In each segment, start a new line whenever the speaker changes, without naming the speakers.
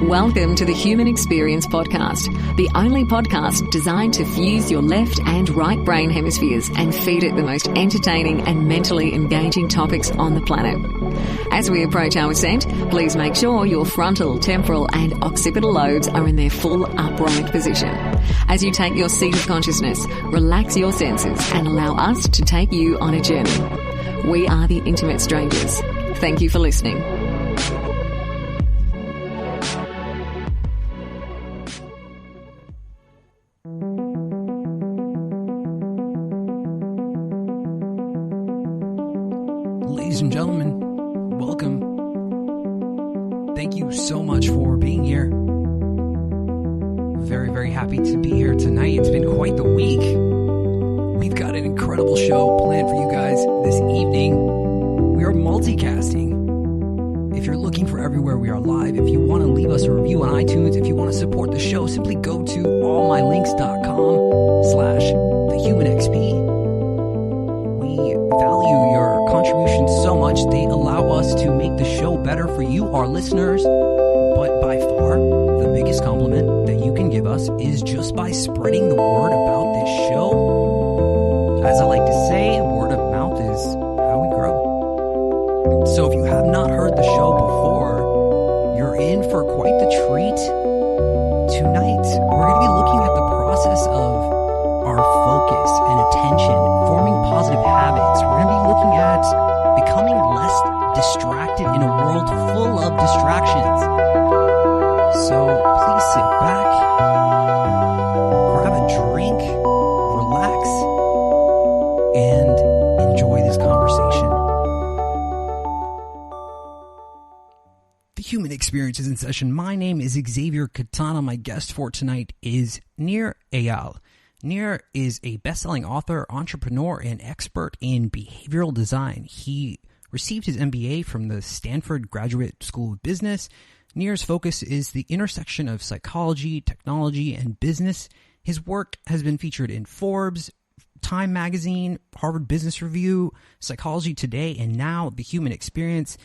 Welcome to the Human Experience Podcast, the only podcast designed to fuse your left and right brain hemispheres and feed it the most entertaining and mentally engaging topics on the planet. As we approach our ascent, please make sure your frontal, temporal and occipital lobes are in their full upright position. As you take your seat of consciousness, relax your senses and allow us to take you on a journey. We are the Intimate Strangers. Thank you for listening.
Ladies and gentlemen, welcome. Thank you so much for being here. Very, very happy to be here tonight. It's been quite the week. We've got an incredible show planned for you guys this evening. We are multicasting. If you're looking for everywhere we are live, if you want to leave us a review on iTunes, if you want to support the show, simply go to allmylinks.com/thehumanxp. We value your contributions so much. They allow us to make the show better for you, our listeners. But by far, the biggest compliment that you can give us is just by spreading the word about this show. As I like to say, word of mouth is how we grow. So if you have not heard the show before, you're in for quite the treat. Tonight, we're going to be looking at the process of our focus and attention, forming positive habits. We're going to be looking at becoming less distracted in a world full of distractions. So please sit back, grab a drink, relax, and enjoy this conversation. The Human Experience is in session. My name is Xavier Katana. My guest for tonight is Nir Eyal. Nir is a best-selling author, entrepreneur, and expert in behavioral design. He received his MBA from the Stanford Graduate School of Business. Nir's focus is the intersection of psychology, technology, and business. His work has been featured in Forbes, Time Magazine, Harvard Business Review, Psychology Today, and now The Human Experience.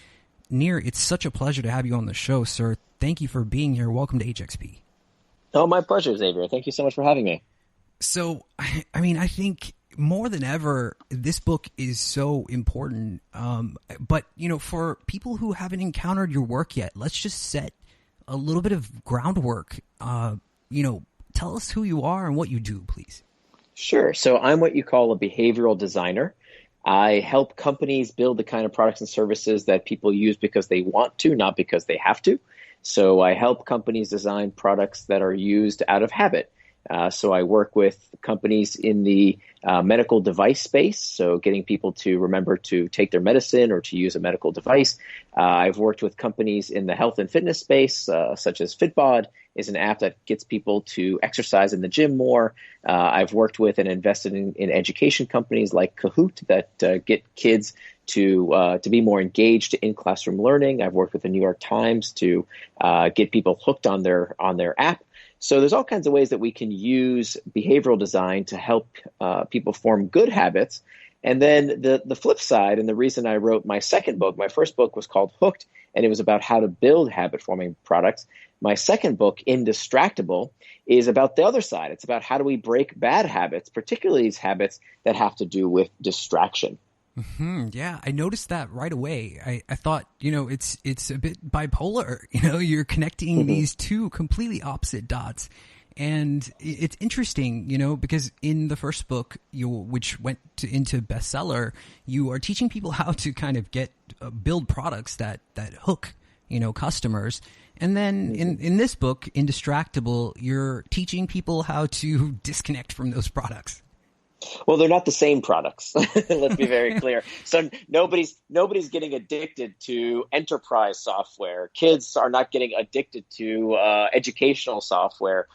Nir, it's such a pleasure to have you on the show, sir. Thank you for being here. Welcome to HXP.
Oh, my pleasure, Xavier. Thank you so much for having me.
So, I think more than ever, this book is so important. But, for people who haven't encountered your work yet, let's just set a little bit of groundwork. Tell us who you are and what you do, please.
Sure. So I'm what you call a behavioral designer. I help companies build the kind of products and services that people use because they want to, not because they have to. So I help companies design products that are used out of habit. So I work with companies in the medical device space, so getting people to remember to take their medicine or to use a medical device. I've worked with companies in the health and fitness space, such as Fitbod is an app that gets people to exercise in the gym more. I've worked with and invested in education companies like Kahoot that get kids to be more engaged in classroom learning. I've worked with the New York Times to get people hooked on their app. So there's all kinds of ways that we can use behavioral design to help people form good habits. And then the flip side, and the reason I wrote my second book, my first book was called Hooked, and it was about how to build habit-forming products. My second book, Indistractable, is about the other side. It's about how do we break bad habits, particularly these habits that have to do with distraction.
Mm-hmm. Yeah, I noticed that right away. I thought, it's a bit bipolar. You're connecting these two completely opposite dots. And it's interesting, because in the first book, which went into bestseller, you are teaching people how to kind of build products that hook, customers. And then in this book, Indistractable, you're teaching people how to disconnect from those products.
Well, they're not the same products. Let's be very clear. So nobody's getting addicted to enterprise software. Kids are not getting addicted to educational software.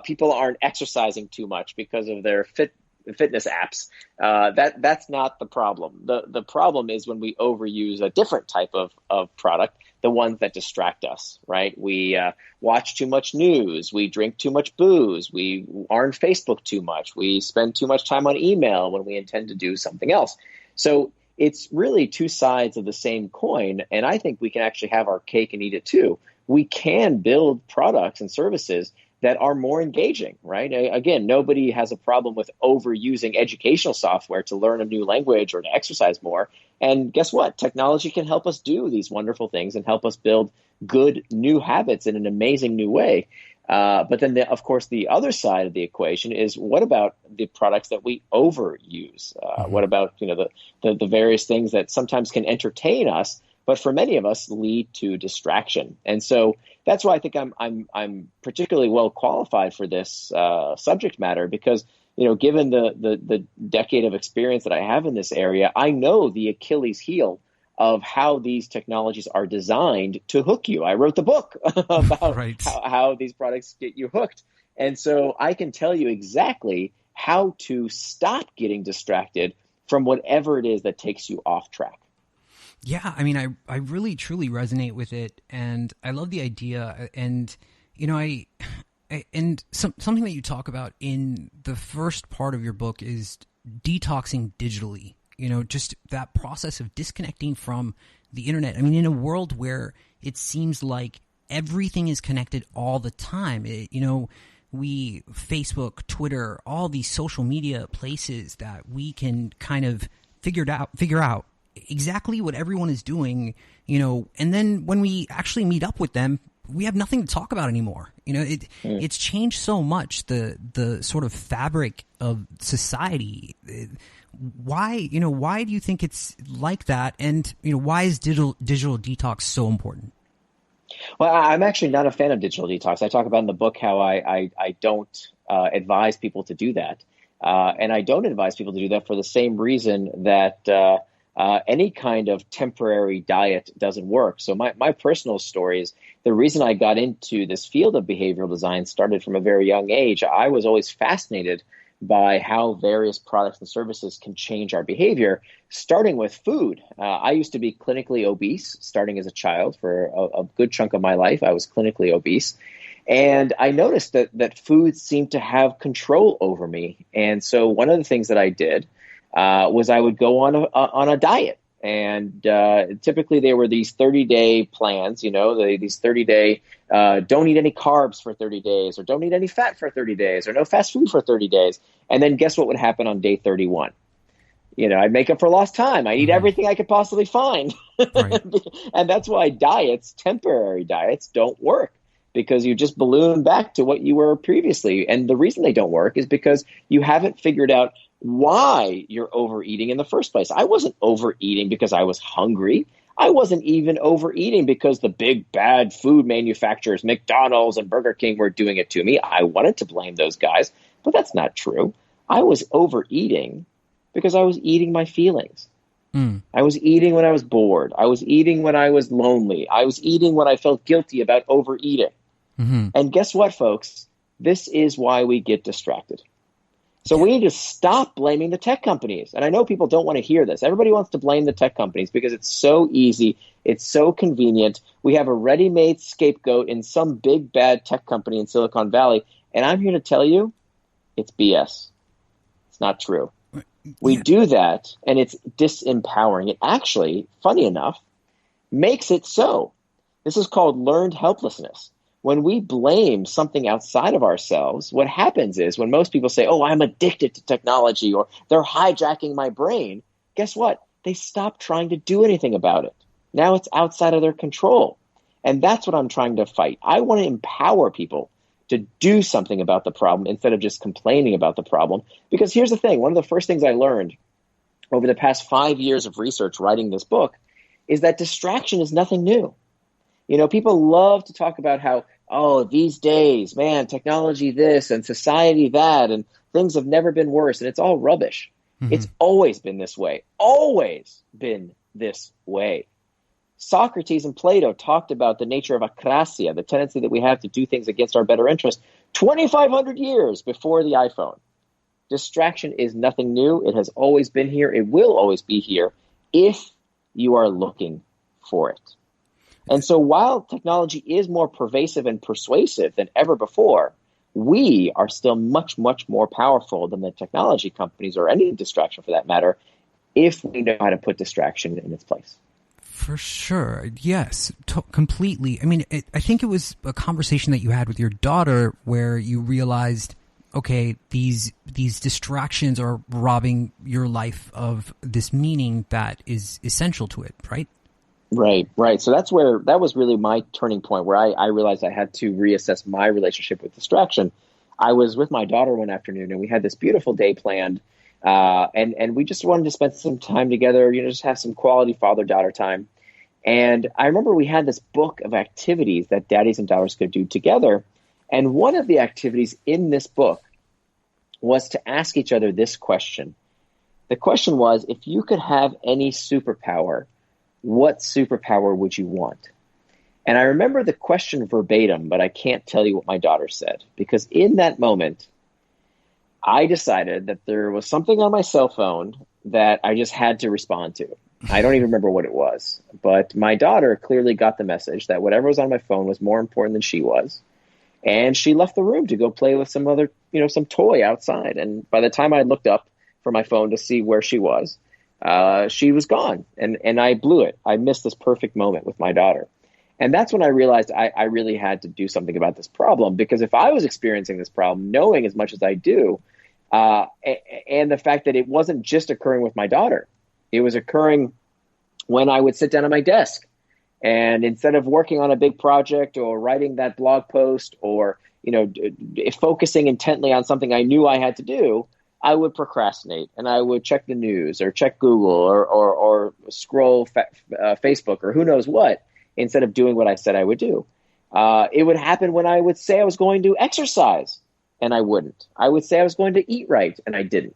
People aren't exercising too much because of their fitness apps. That's not the problem. The problem is when we overuse a different type of product, the ones that distract us, right? We watch too much news. We drink too much booze. We are on Facebook too much. We spend too much time on email when we intend to do something else. So it's really two sides of the same coin. And I think we can actually have our cake and eat it too. we can build products and services that are more engaging, right? Again, nobody has a problem with overusing educational software to learn a new language or to exercise more. And guess what? Technology can help us do these wonderful things and help us build good new habits in an amazing new way. But then, of course, the other side of the equation is, what about the products that we overuse? What about the various things that sometimes can entertain us, but for many of us lead to distraction? And so that's why I think I'm particularly well qualified for this subject matter, because given the decade of experience that I have in this area, I know the Achilles heel of how these technologies are designed to hook you. I wrote the book about how these products get you hooked. And so I can tell you exactly how to stop getting distracted from whatever it is that takes you off track.
Yeah, I mean, I really truly resonate with it, and I love the idea. And something that you talk about in the first part of your book is detoxing digitally. Just that process of disconnecting from the internet. I mean, in a world where it seems like everything is connected all the time, we Facebook, Twitter, all these social media places that we can kind of figure out exactly what everyone is doing, and then when we actually meet up with them, we have nothing to talk about anymore. It's changed so much, the sort of fabric of society. Why do you think it's like that? And, why is digital detox so important?
Well, I'm actually not a fan of digital detox. I talk about in the book how I don't advise people to do that. And I don't advise people to do that for the same reason that any kind of temporary diet doesn't work. So my personal story is the reason I got into this field of behavioral design started from a very young age. I was always fascinated by how various products and services can change our behavior, starting with food. I used to be clinically obese, starting as a child. For a good chunk of my life, I was clinically obese. And I noticed that food seemed to have control over me. And so one of the things that I did was I would go on a diet. And typically they were these 30-day plans, these 30-day, don't eat any carbs for 30 days, or don't eat any fat for 30 days, or no fast food for 30 days. And then guess what would happen on day 31? I'd make up for lost time. I'd eat everything I could possibly find. Right. And that's why temporary diets, don't work, because you just balloon back to what you were previously. And the reason they don't work is because you haven't figured out why you're overeating in the first place. I wasn't overeating because I was hungry. I wasn't even overeating because the big bad food manufacturers, McDonald's and Burger King, were doing it to me. I wanted to blame those guys, but that's not true. I was overeating because I was eating my feelings. I was eating when I was bored. I was eating when I was lonely. I was eating when I felt guilty about overeating. And guess what, folks? This is why we get distracted. So we need to stop blaming the tech companies. And I know people don't want to hear this. Everybody wants to blame the tech companies because it's so easy. It's so convenient. We have a ready-made scapegoat in some big bad tech company in Silicon Valley. And I'm here to tell you, it's BS. It's not true. We do that, and it's disempowering. It actually, funny enough, makes it so. This is called learned helplessness. When we blame something outside of ourselves, what happens is when most people say, oh, I'm addicted to technology, or they're hijacking my brain, guess what? They stop trying to do anything about it. Now it's outside of their control. And that's what I'm trying to fight. I want to empower people to do something about the problem instead of just complaining about the problem. Because here's the thing. One of the first things I learned over the past 5 years of research writing this book is that distraction is nothing new. People love to talk about how, oh, these days, man, technology this and society that, and things have never been worse, and it's all rubbish. It's always been this way. Always been this way. Socrates and Plato talked about the nature of akrasia, the tendency that we have to do things against our better interest, 2,500 years before the iPhone. Distraction is nothing new. It has always been here. It will always be here if you are looking for it. And so while technology is more pervasive and persuasive than ever before, we are still much, much more powerful than the technology companies, or any distraction for that matter, if we know how to put distraction in its place.
For sure. Yes, completely. I mean, I think it was a conversation that you had with your daughter where you realized, okay, these distractions are robbing your life of this meaning that is essential to it, right?
Right. So that was really my turning point where I realized I had to reassess my relationship with distraction. I was with my daughter one afternoon and we had this beautiful day planned. And we just wanted to spend some time together, just have some quality father-daughter time. And I remember we had this book of activities that daddies and daughters could do together. And one of the activities in this book was to ask each other this question. The question was, if you could have any superpower, what superpower would you want? And I remember the question verbatim, but I can't tell you what my daughter said, because in that moment, I decided that there was something on my cell phone that I just had to respond to. I don't even remember what it was, but my daughter clearly got the message that whatever was on my phone was more important than she was. And she left the room to go play with some other, some toy outside. And by the time I looked up from my phone to see where she was gone. And I blew it. I missed this perfect moment with my daughter. And that's when I realized I really had to do something about this problem, because if I was experiencing this problem, knowing as much as I do, and the fact that it wasn't just occurring with my daughter, it was occurring when I would sit down at my desk and instead of working on a big project or writing that blog post or, focusing intently on something I knew I had to do, I would procrastinate and I would check the news or check Google or scroll Facebook or who knows what, instead of doing what I said I would do. It would happen when I would say I was going to exercise and I wouldn't. I would say I was going to eat right and I didn't.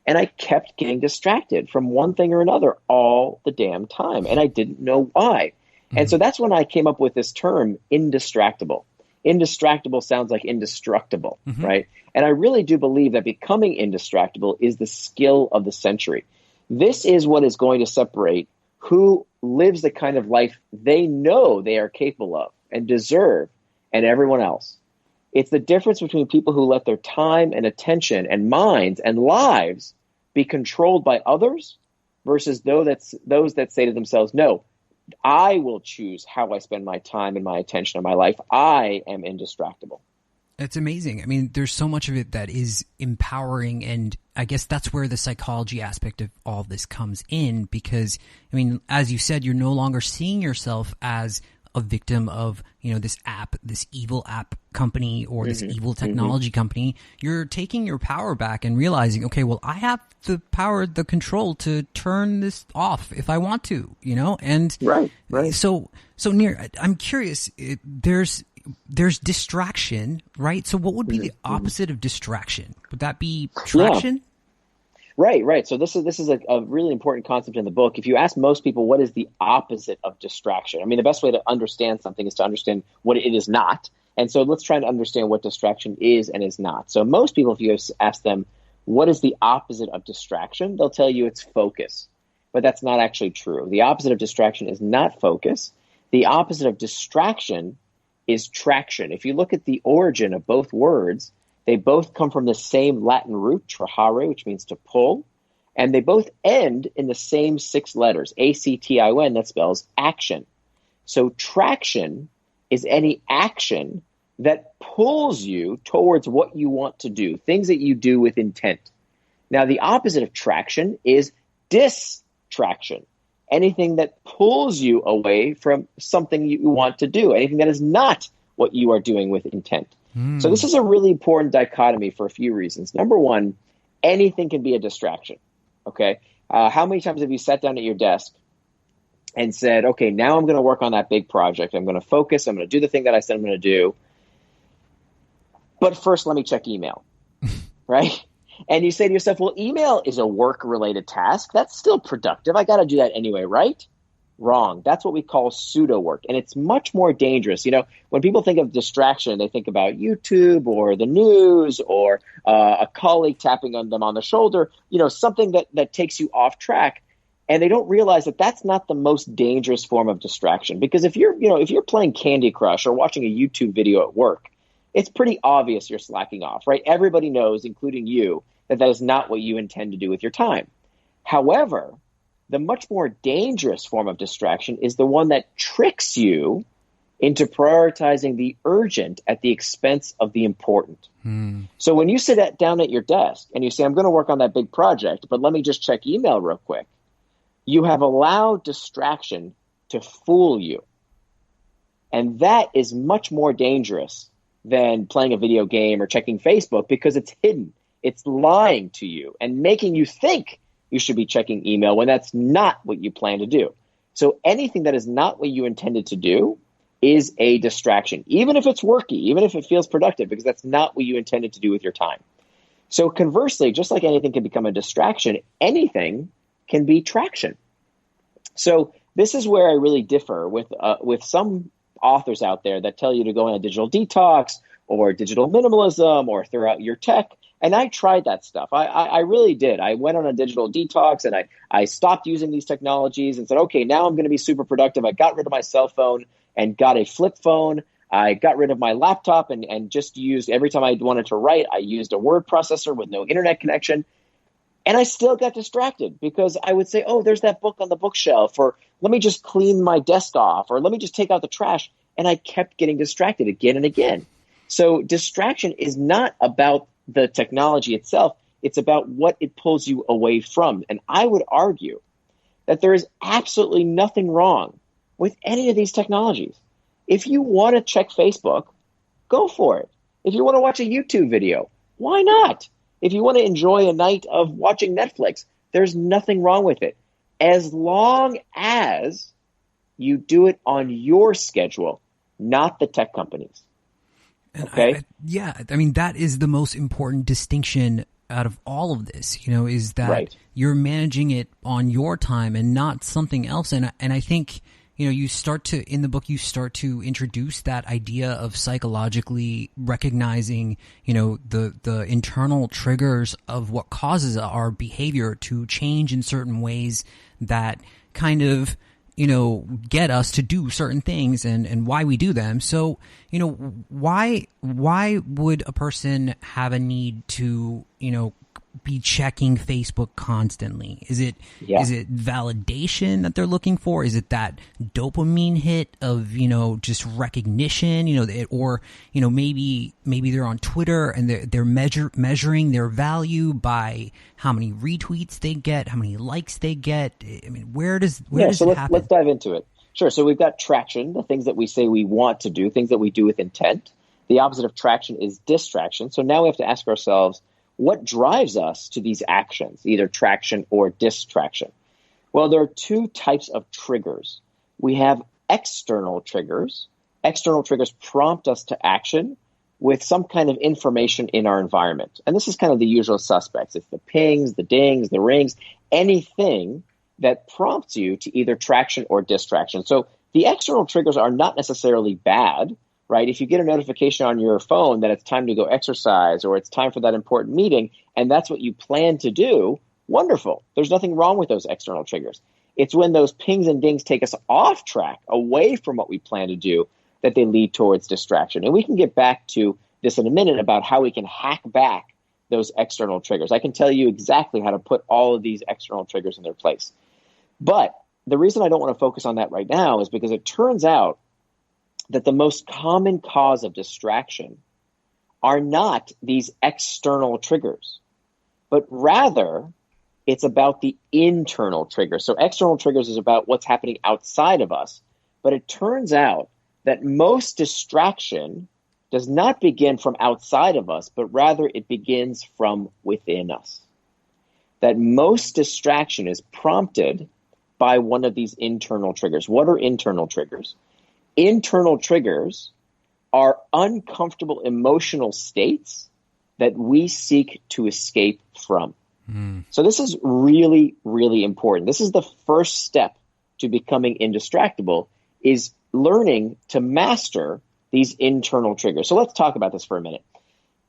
And I kept getting distracted from one thing or another all the damn time. And I didn't know why. Mm-hmm. And so that's when I came up with this term, indistractable. Indistractable sounds like indestructible, mm-hmm. right? And I really do believe that becoming indistractable is the skill of the century. This is what is going to separate who lives the kind of life they know they are capable of and deserve and everyone else. It's the difference between people who let their time and attention and minds and lives be controlled by others versus those that say to themselves, no, I will choose how I spend my time and my attention and my life. I am indistractable.
It's amazing. I mean, there's so much of it that is empowering, and I guess that's where the psychology aspect of all of this comes in, because, I mean, as you said, you're no longer seeing yourself as a victim of, this evil app company or this evil technology company. You're taking your power back and realizing, okay, well, I have the power, the control to turn this off if I want to, and
right.
So Nir, I'm curious, there's distraction, right? So what would be the opposite of distraction? Would that be traction?
Yeah. Right. So this is a really important concept in the book. If you ask most people, what is the opposite of distraction? I mean, the best way to understand something is to understand what it is not. And so let's try to understand what distraction is and is not. So most people, if you ask them, what is the opposite of distraction? They'll tell you it's focus. But that's not actually true. The opposite of distraction is not focus. The opposite of distraction is traction. If you look at the origin of both words, they both come from the same Latin root, trahare, which means to pull, and they both end in the same 6 letters, A-C-T-I-O-N, that spells action. So traction is any action that pulls you towards what you want to do, things that you do with intent. Now, the opposite of traction is distraction, anything that pulls you away from something you want to do, anything that is not what you are doing with intent. So this is a really important dichotomy for a few reasons. Number one, anything can be a distraction, okay? How many times have you sat down at your desk and said, okay, now I'm going to work on that big project. I'm going to focus. I'm going to do the thing that I said I'm going to do. But first, let me check email, right? And you say to yourself, well, email is a work-related task. That's still productive. I got to do that anyway, right? Wrong. That's what we call pseudo work. And it's much more dangerous. When people think of distraction, they think about YouTube or the news or a colleague tapping on them on the shoulder, something that takes you off track. And they don't realize that that's not the most dangerous form of distraction. Because if you're playing Candy Crush or watching a YouTube video at work, it's pretty obvious you're slacking off, right? Everybody knows, including you, that is not what you intend to do with your time. However, The much more dangerous form of distraction is the one that tricks you into prioritizing the urgent at the expense of the important. So when you sit down at your desk and you say, I'm going to work on that big project, but let me just check email real quick, you have allowed distraction to fool you. And that is much more dangerous than playing a video game or checking Facebook, because it's hidden. It's lying to you and making you think you should be checking email when that's not what you plan to do. So anything that is not what you intended to do is a distraction, even if it's worky, even if it feels productive, because that's not what you intended to do with your time. So conversely, just like anything can become a distraction, anything can be traction. So this is where I really differ with some authors out there that tell you to go on a digital detox or digital minimalism or throw out your tech. And I tried that stuff. I really did. I went on a digital detox and I stopped using these technologies and said, okay, now I'm going to be super productive. I got rid of my cell phone and got a flip phone. I got rid of my laptop and just used, every time I wanted to write, I used a word processor with no internet connection. And I still got distracted because I would say, oh, there's that book on the bookshelf, or let me just clean my desk off, or let me just take out the trash. And I kept getting distracted again and again. So distraction is not about the technology itself. It's about what it pulls you away from. And I would argue that there is absolutely nothing wrong with any of these technologies. If you want to check Facebook, go for it. If you want to watch a YouTube video, why not? If you want to enjoy a night of watching Netflix, there's nothing wrong with it, as long as you do it on your schedule, not the tech companies. Okay?
I mean, that is the most important distinction out of all of this, is that you're managing it on your time and not something else. And I think, you start to, in the book, you start to introduce that idea of psychologically recognizing, the internal triggers of what causes our behavior to change in certain ways that kind of, get us to do certain things and why we do them. So, why would a person have a need to, be checking Facebook constantly? Is it validation that they're looking for? Is it that dopamine hit of, just recognition, or, maybe they're on Twitter and they're measuring their value by how many retweets they get, how many likes they get. I mean, where does it happen?
Let's dive into it. Sure. So we've got traction, the things that we say we want to do, things that we do with intent. The opposite of traction is distraction. So now we have to ask ourselves, what drives us to these actions, either traction or distraction? Well, there are two types of triggers. We have external triggers. External triggers prompt us to action with some kind of information in our environment. And this is kind of the usual suspects. It's the pings, the dings, the rings, anything that prompts you to either traction or distraction. So the external triggers are not necessarily bad. Right? If you get a notification on your phone that it's time to go exercise or it's time for that important meeting, and that's what you plan to do, wonderful. There's nothing wrong with those external triggers. It's when those pings and dings take us off track, away from what we plan to do, that they lead towards distraction. And we can get back to this in a minute about how we can hack back those external triggers. I can tell you exactly how to put all of these external triggers in their place. But the reason I don't want to focus on that right now is because it turns out that the most common cause of distraction are not these external triggers, but rather it's about the internal triggers. So external triggers is about what's happening outside of us, but it turns out that most distraction does not begin from outside of us, but rather it begins from within us. That most distraction is prompted by one of these internal triggers. What are internal triggers? Internal triggers are uncomfortable emotional states that we seek to escape from. So this is really, really important. This is the first step to becoming indistractable, is learning to master these internal triggers. So let's talk about this for a minute.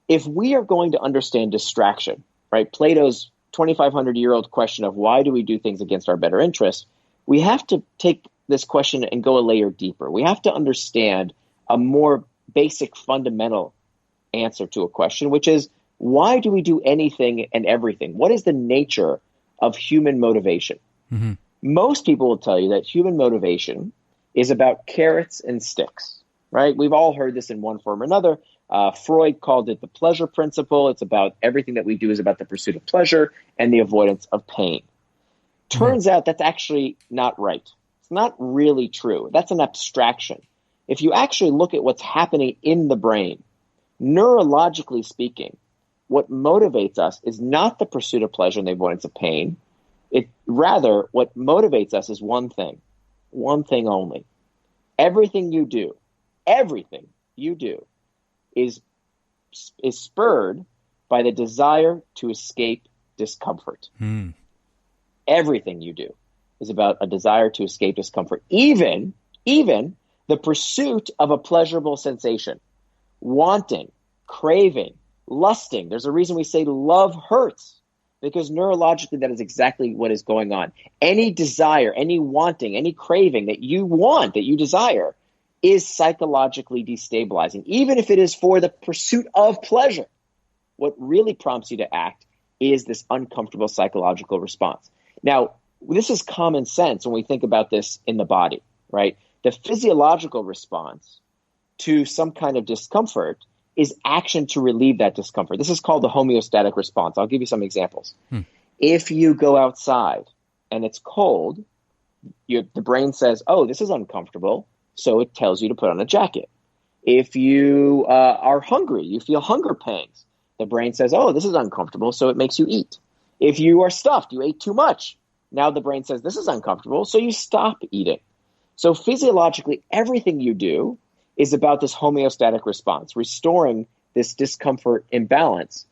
If we are going to understand distraction, right, Plato's 2,500-year-old question of why do we do things against our better interests, we have to take this question and go a layer deeper. We have to understand a more basic, fundamental answer to a question, which is, why do we do anything and everything? What is the nature of human motivation? Most people will tell you that human motivation is about carrots and sticks, right? We've all heard this in one form or another. Freud called it the pleasure principle. It's about everything that we do is about the pursuit of pleasure and the avoidance of pain. Turns out that's actually not right. It's not really true. That's an abstraction. If you actually look at what's happening in the brain, neurologically speaking, what motivates us is not the pursuit of pleasure and the avoidance of pain. Rather, what motivates us is one thing only. Everything you do is spurred by the desire to escape discomfort. Everything you do is about a desire to escape discomfort. Even the pursuit of a pleasurable sensation, wanting, craving, lusting. There's a reason we say love hurts, because neurologically that is exactly what is going on. Any desire, any wanting, any craving that you want, that you desire, is psychologically destabilizing, even if it is for the pursuit of pleasure. What really prompts you to act is this uncomfortable psychological response. Now, this is common sense when we think about this in the body, right? The physiological response to some kind of discomfort is action to relieve that discomfort. This is called the homeostatic response. I'll give you some examples. If you go outside and it's cold, the brain says, oh, this is uncomfortable, so it tells you to put on a jacket. If you are hungry, you feel hunger pangs, the brain says, oh, this is uncomfortable, so it makes you eat. If you are stuffed, you ate too much, now the brain says, this is uncomfortable, so you stop eating. So physiologically, everything you do is about this homeostatic response, restoring this discomfort imbalance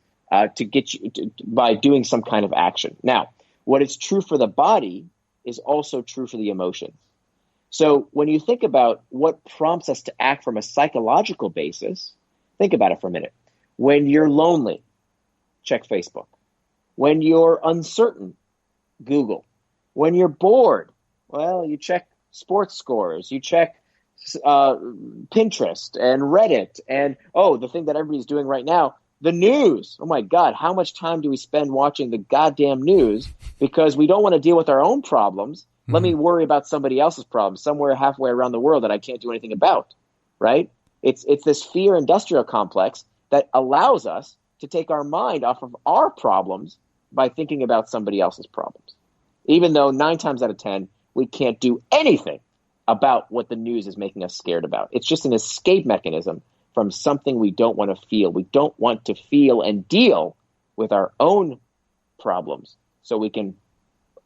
to get you by doing some kind of action. Now, what is true for the body is also true for the emotions. So when you think about what prompts us to act from a psychological basis, think about it for a minute. When you're lonely, check Facebook. When you're uncertain, Google. When you're bored, well, you check sports scores, you check Pinterest and Reddit, and the thing that everybody's doing right now, the news. Oh my God, how much time do we spend watching the goddamn news because we don't want to deal with our own problems? Let me worry about somebody else's problems somewhere halfway around the world that I can't do anything about, right? It's this fear industrial complex that allows us to take our mind off of our problems by thinking about somebody else's problems. Even though 9 times out of 10, we can't do anything about what the news is making us scared about. It's just an escape mechanism from something we don't want to feel. We don't want to feel and deal with our own problems. So we can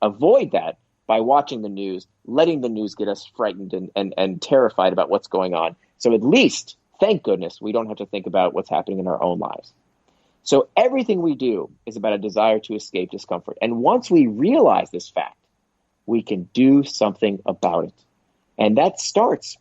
avoid that by watching the news, letting the news get us frightened and terrified about what's going on. So at least, thank goodness, we don't have to think about what's happening in our own lives. So everything we do is about a desire to escape discomfort. And once we realize this fact, we can do something about it. And that starts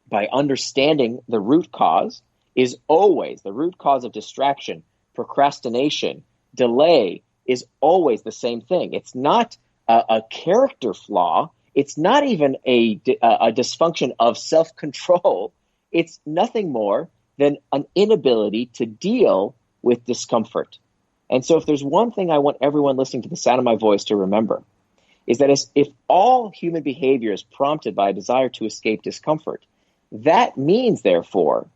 by understanding the root cause is always the root cause of distraction, procrastination, delay is always the same thing. It's not a character flaw. It's not even a dysfunction of self-control. It's nothing more than an inability to deal with discomfort. And so if there's one thing I want everyone listening to the sound of my voice to remember, is that if all human behavior is prompted by a desire to escape discomfort, that means, therefore,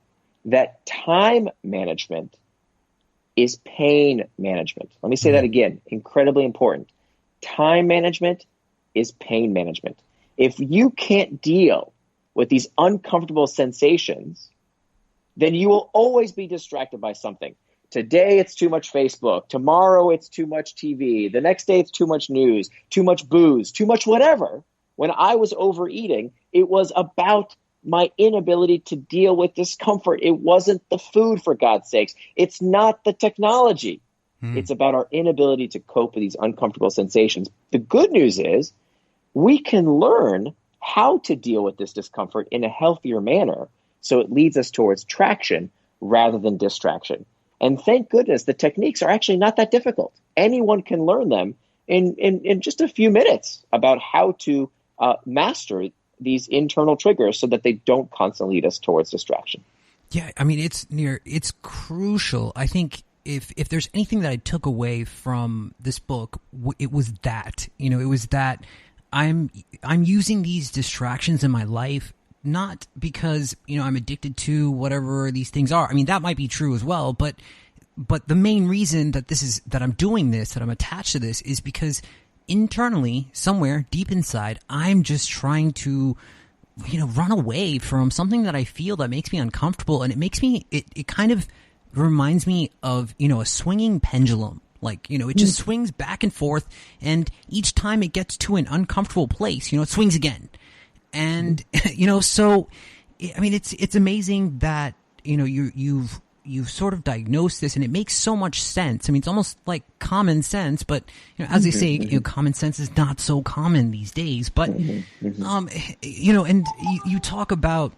that time management is pain management. Let me say that again, incredibly important. Time management is pain management. If you can't deal with these uncomfortable sensations, then you will always be distracted by something. Today, it's too much Facebook. Tomorrow, it's too much TV. The next day, it's too much news, too much booze, too much whatever. When I was overeating, it was about my inability to deal with discomfort. It wasn't the food, for God's sakes. It's not the technology. It's about our inability to cope with these uncomfortable sensations. The good news is we can learn how to deal with this discomfort in a healthier manner so it leads us towards traction rather than distraction. And thank goodness the techniques are actually not that difficult. Anyone can learn them in just a few minutes about how to master these internal triggers so that they don't constantly lead us towards distraction.
Yeah, I mean, it's crucial. I think if there's anything that I took away from this book, it was that. It was that I'm using these distractions in my life not because, I'm addicted to whatever these things are. I mean, that might be true as well, but the main reason that I'm doing this, that I'm attached to this, is because internally, somewhere deep inside, I'm just trying to, run away from something that I feel that makes me uncomfortable. And it kind of reminds me of, a swinging pendulum. Like, it just swings back and forth, and each time it gets to an uncomfortable place, it swings again. And, so, I mean, it's amazing that, you've sort of diagnosed this, and it makes so much sense. I mean, it's almost like common sense, but, as they say, common sense is not so common these days. But, and you talk about,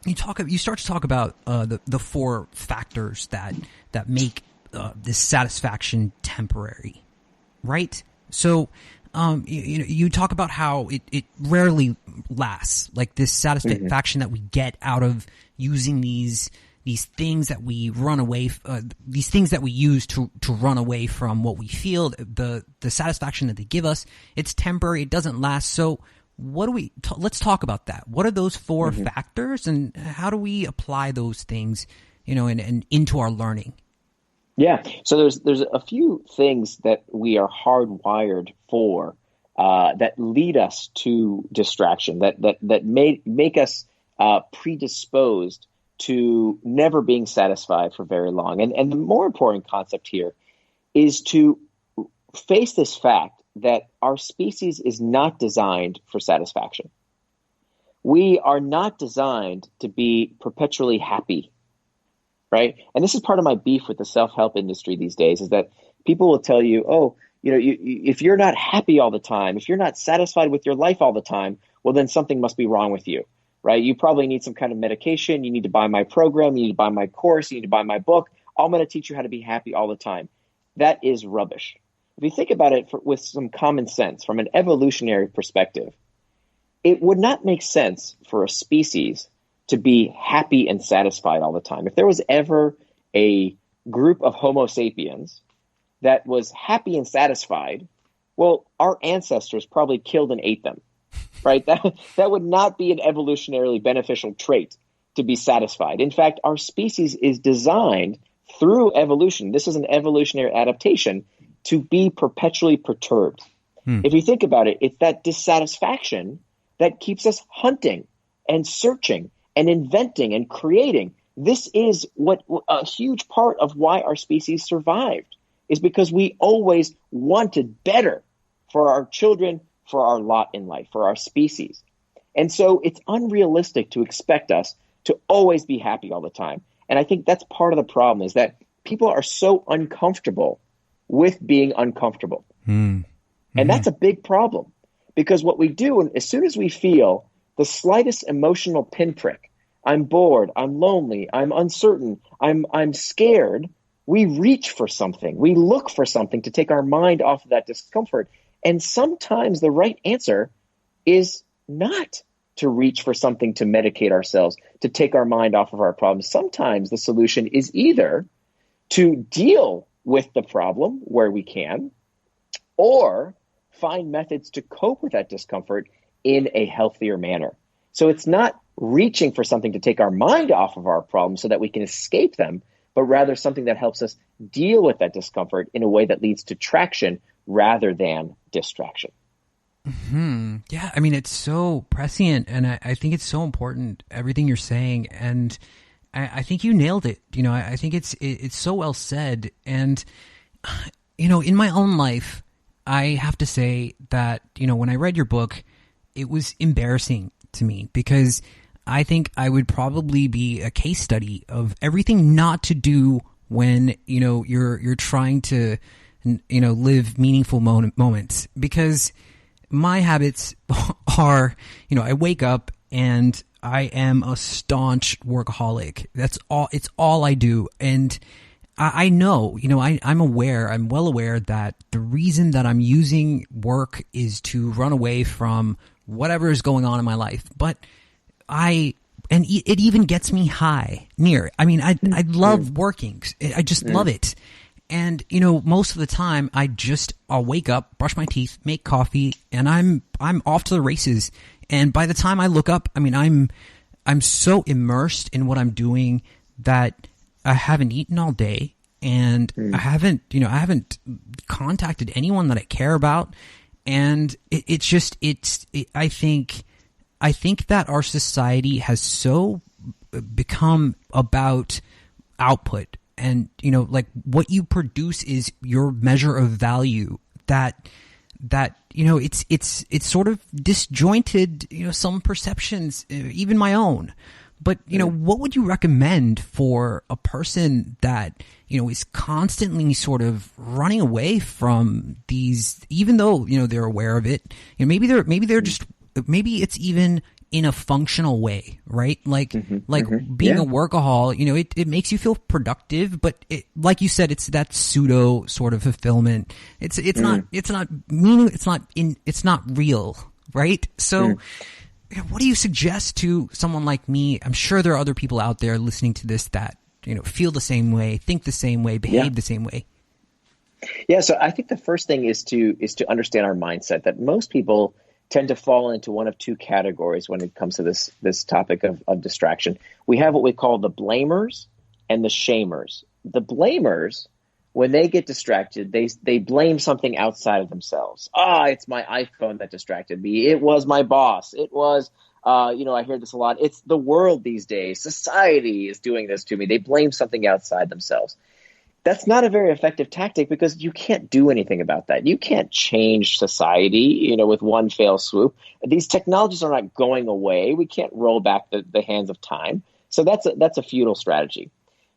you start to talk about the 4 factors that make this satisfaction temporary, right? So, you talk about how it rarely lasts, like this satisfaction that we get out of using these things that we run away, these things that we use to run away from what we feel, the satisfaction that they give us. It's temporary. It doesn't last. So let's talk about that. What are those 4 factors, and how do we apply those things, and into our learning?
Yeah. So there's a few things that we are hardwired for, that lead us to distraction, that make us predisposed to never being satisfied for very long. And the more important concept here is to face this fact that our species is not designed for satisfaction. We are not designed to be perpetually happy, right? And this is part of my beef with the self-help industry these days, is that people will tell you, if you're not happy all the time, if you're not satisfied with your life all the time, well, then something must be wrong with you. Right? You probably need some kind of medication. You need to buy my program. You need to buy my course. You need to buy my book. I'm going to teach you how to be happy all the time. That is rubbish. If you think about it with some common sense, from an evolutionary perspective, it would not make sense for a species to be happy and satisfied all the time. If there was ever a group of Homo sapiens that was happy and satisfied, well, our ancestors probably killed and ate them. Right? That would not be an evolutionarily beneficial trait, to be satisfied. In fact, our species is designed through evolution. This is an evolutionary adaptation to be perpetually perturbed. If you think about it, it's that dissatisfaction that keeps us hunting and searching and inventing and creating. This is what a huge part of why our species survived, is because we always wanted better for our children, for our lot in life, for our species. And so it's unrealistic to expect us to always be happy all the time. And I think that's part of the problem, is that people are so uncomfortable with being uncomfortable. And that's a big problem, because what we do, as soon as we feel the slightest emotional pinprick, I'm bored, I'm lonely, I'm uncertain, I'm scared, we reach for something. We look for something to take our mind off of that discomfort. And sometimes the right answer is not to reach for something to medicate ourselves, to take our mind off of our problems. Sometimes the solution is either to deal with the problem where we can, or find methods to cope with that discomfort in a healthier manner. So it's not reaching for something to take our mind off of our problems so that we can escape them, but rather something that helps us deal with that discomfort in a way that leads to traction rather than distraction.
Yeah, I mean, it's so prescient, and I think it's so important, everything you're saying, and I think you nailed it. I think it's so well said. And, in my own life, I have to say that, when I read your book, it was embarrassing to me, because I think I would probably be a case study of everything not to do when, you're trying to, live meaningful moments, because my habits are, I wake up and I am a staunch workaholic. That's all. It's all I do. And I know, I'm well aware that the reason that I'm using work is to run away from whatever is going on in my life. But it even gets me high, Nir. I mean, I love working. I just love it. And, most of the time I'll wake up, brush my teeth, make coffee, and I'm off to the races. And by the time I look up, I'm so immersed in what I'm doing that I haven't eaten all day, and I haven't contacted anyone that I care about. And I think that our society has so become about output, and like what you produce is your measure of value, that it's sort of disjointed, some perceptions, even my own. But what would you recommend for a person that is constantly sort of running away from these, even though they're aware of it? Maybe it's even in a functional way, right? Like being a workahol, it makes you feel productive, but like you said, it's that pseudo sort of fulfillment. It's not real, right? So what do you suggest to someone like me? I'm sure there are other people out there listening to this that, feel the same way, think the same way, behave the same way.
Yeah. So I think the first thing is to understand our mindset, that most people tend to fall into one of two categories when it comes to this topic of distraction. We have what we call the blamers and the shamers. The blamers, when they get distracted, they blame something outside of themselves. It's my iPhone that distracted me. It was my boss. It was, I hear this a lot. It's the world these days. Society is doing this to me. They blame something outside themselves. That's not a very effective tactic, because you can't do anything about that. You can't change society, with one fell swoop. These technologies are not going away. We can't roll back the hands of time. So that's a futile strategy.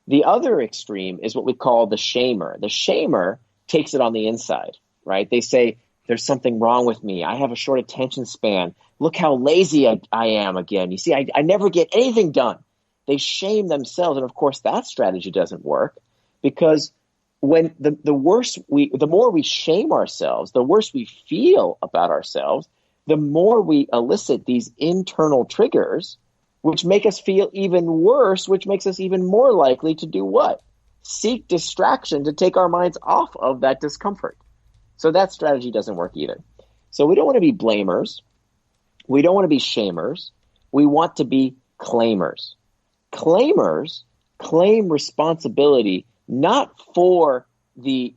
The other extreme is what we call the shamer. The shamer takes it on the inside, right? They say, there's something wrong with me. I have a short attention span. Look how lazy I am again. You see, I never get anything done. They shame themselves. And of course, that strategy doesn't work, because when the more we shame ourselves, the worse we feel about ourselves, the more we elicit these internal triggers, which make us feel even worse, which makes us even more likely to do what? Seek distraction to take our minds off of that discomfort. So that strategy doesn't work either. So we don't want to be blamers. We don't want to be shamers. We want to be claimers. Claimers claim responsibility not for the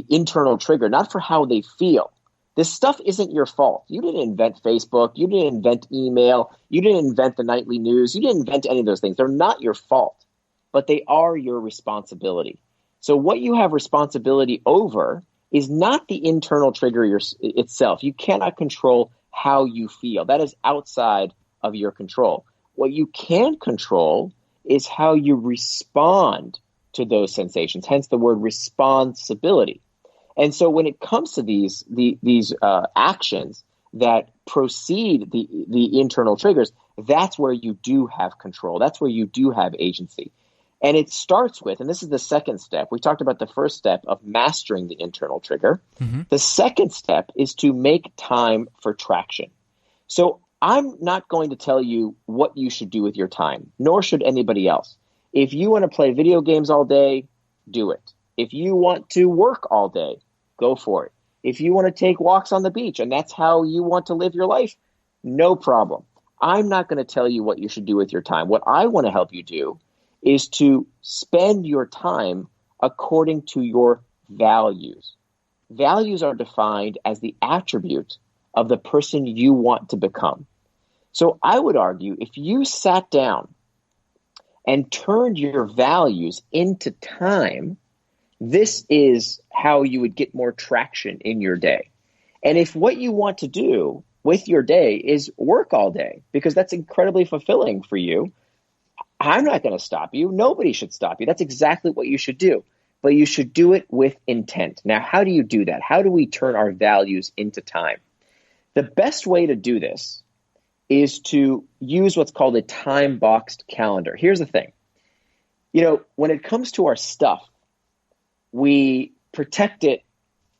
internal trigger, not for how they feel. This stuff isn't your fault. You didn't invent Facebook. You didn't invent email. You didn't invent the nightly news. You didn't invent any of those things. They're not your fault, but they are your responsibility. So what you have responsibility over is not the internal trigger itself. You cannot control how you feel. That is outside of your control. What you can control is how you respond to those sensations, hence the word responsibility. And so when it comes to these actions that precede the internal triggers, that's where you do have control. That's where you do have agency. And it starts with, and this is the second step. We talked about the first step of mastering the internal trigger. Mm-hmm. The second step is to make time for traction. So I'm not going to tell you what you should do with your time, nor should anybody else. If you want to play video games all day, do it. If you want to work all day, go for it. If you want to take walks on the beach and that's how you want to live your life, no problem. I'm not going to tell you what you should do with your time. What I want to help you do is to spend your time according to your values. Values are defined as the attribute of the person you want to become. So I would argue if you sat down and turned your values into time, this is how you would get more traction in your day. And if what you want to do with your day is work all day, because that's incredibly fulfilling for you, I'm not going to stop you. Nobody should stop you. That's exactly what you should do. But you should do it with intent. Now, how do you do that? How do we turn our values into time? The best way to do this is to use what's called a time-boxed calendar. Here's the thing. When it comes to our stuff, we protect it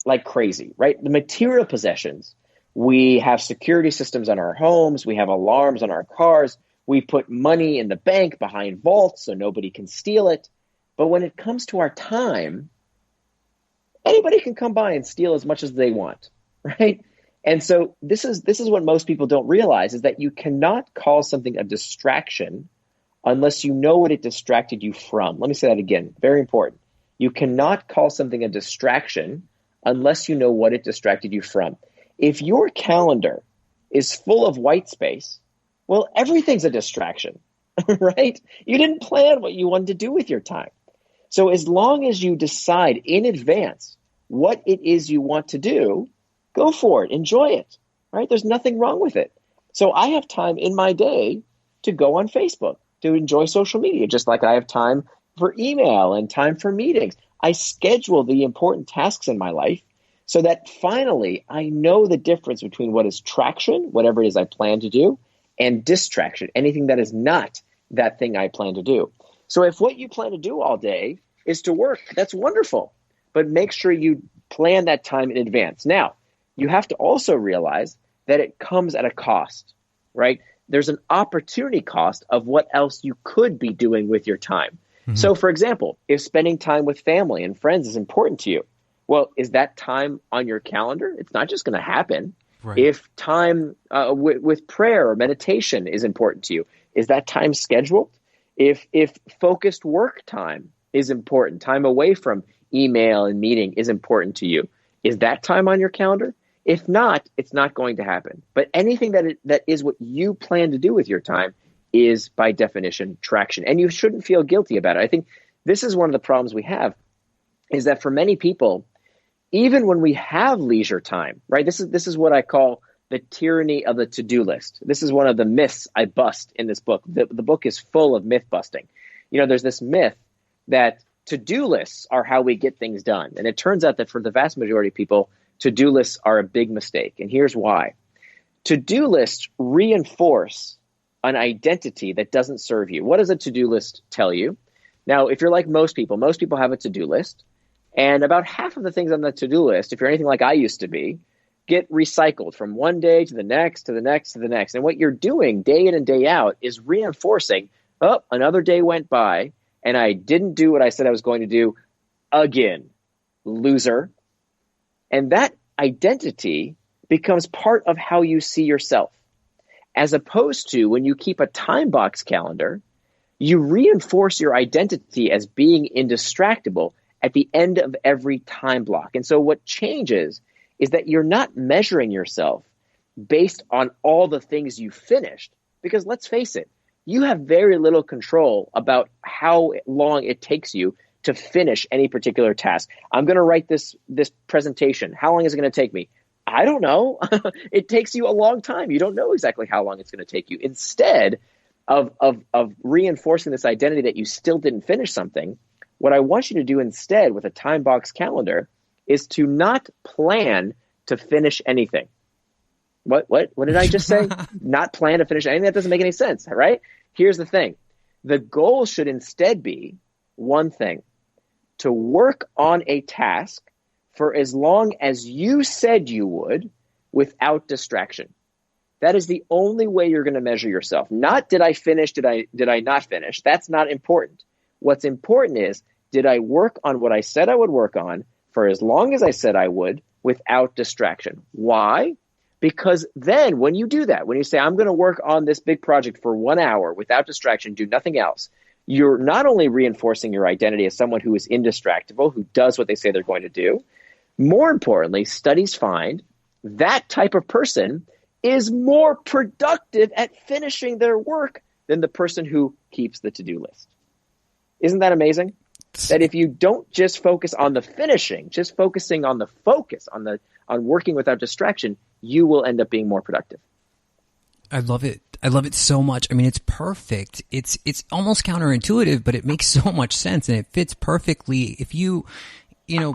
like crazy, right? The material possessions, we have security systems on our homes, we have alarms on our cars, we put money in the bank behind vaults so nobody can steal it. But when it comes to our time, anybody can come by and steal as much as they want, right? And so this is what most people don't realize, is that you cannot call something a distraction unless you know what it distracted you from. Let me say that again. Very important. You cannot call something a distraction unless you know what it distracted you from. If your calendar is full of white space, well, everything's a distraction, right? You didn't plan what you wanted to do with your time. So as long as you decide in advance what it is you want to do, go for it, enjoy it, right? There's nothing wrong with it. So I have time in my day to go on Facebook, to enjoy social media, just like I have time for email and time for meetings. I schedule the important tasks in my life so that finally I know the difference between what is traction, whatever it is I plan to do, and distraction, anything that is not that thing I plan to do. So if what you plan to do all day is to work, that's wonderful, but make sure you plan that time in advance. Now, you have to also realize that it comes at a cost, right? There's an opportunity cost of what else you could be doing with your time. Mm-hmm. So, for example, if spending time with family and friends is important to you, well, is that time on your calendar? It's not just going to happen. Right. If time with prayer or meditation is important to you, is that time scheduled? If focused work time is important, time away from email and meeting is important to you, is that time on your calendar? If not, it's not going to happen. But anything that is what you plan to do with your time is by definition traction. And you shouldn't feel guilty about it. I think this is one of the problems we have, is that for many people, even when we have leisure time, right? This is what I call the tyranny of the to-do list. This is one of the myths I bust in this book. The book is full of myth busting. You know, there's this myth that to-do lists are how we get things done. And it turns out that for the vast majority of people, to-do lists are a big mistake. And here's why. To-do lists reinforce an identity that doesn't serve you. What does a to-do list tell you? Now, if you're like most people have a to-do list. And about half of the things on the to-do list, if you're anything like I used to be, get recycled from one day to the next, to the next, to the next. And what you're doing day in and day out is reinforcing, oh, another day went by and I didn't do what I said I was going to do again. Loser. And that identity becomes part of how you see yourself. As opposed to when you keep a time box calendar, you reinforce your identity as being indistractable at the end of every time block. And so what changes is that you're not measuring yourself based on all the things you finished. Because let's face it, you have very little control about how long it takes you to finish any particular task. I'm going to write this presentation. How long is it going to take me? I don't know. It takes you a long time. You don't know exactly how long it's going to take you. Instead of reinforcing this identity that you still didn't finish something, what I want you to do instead with a time box calendar is to not plan to finish anything. What did I just say? Not plan to finish anything? That doesn't make any sense, right? Here's the thing. The goal should instead be one thing: to work on a task for as long as you said you would without distraction. That is the only way you're going to measure yourself. Not did I finish, did I not finish? That's not important. What's important is, did I work on what I said I would work on for as long as I said I would without distraction? Why? Because then when you do that, when you say, I'm going to work on this big project for 1 hour without distraction, do nothing else, you're not only reinforcing your identity as someone who is indistractable, who does what they say they're going to do. More importantly, studies find that type of person is more productive at finishing their work than the person who keeps the to-do list. Isn't that amazing? That if you don't just focus on the finishing, just focusing on the focus, on working without distraction, you will end up being more productive.
I love it. I love it so much. I mean, it's perfect. It's almost counterintuitive, but it makes so much sense and it fits perfectly. If you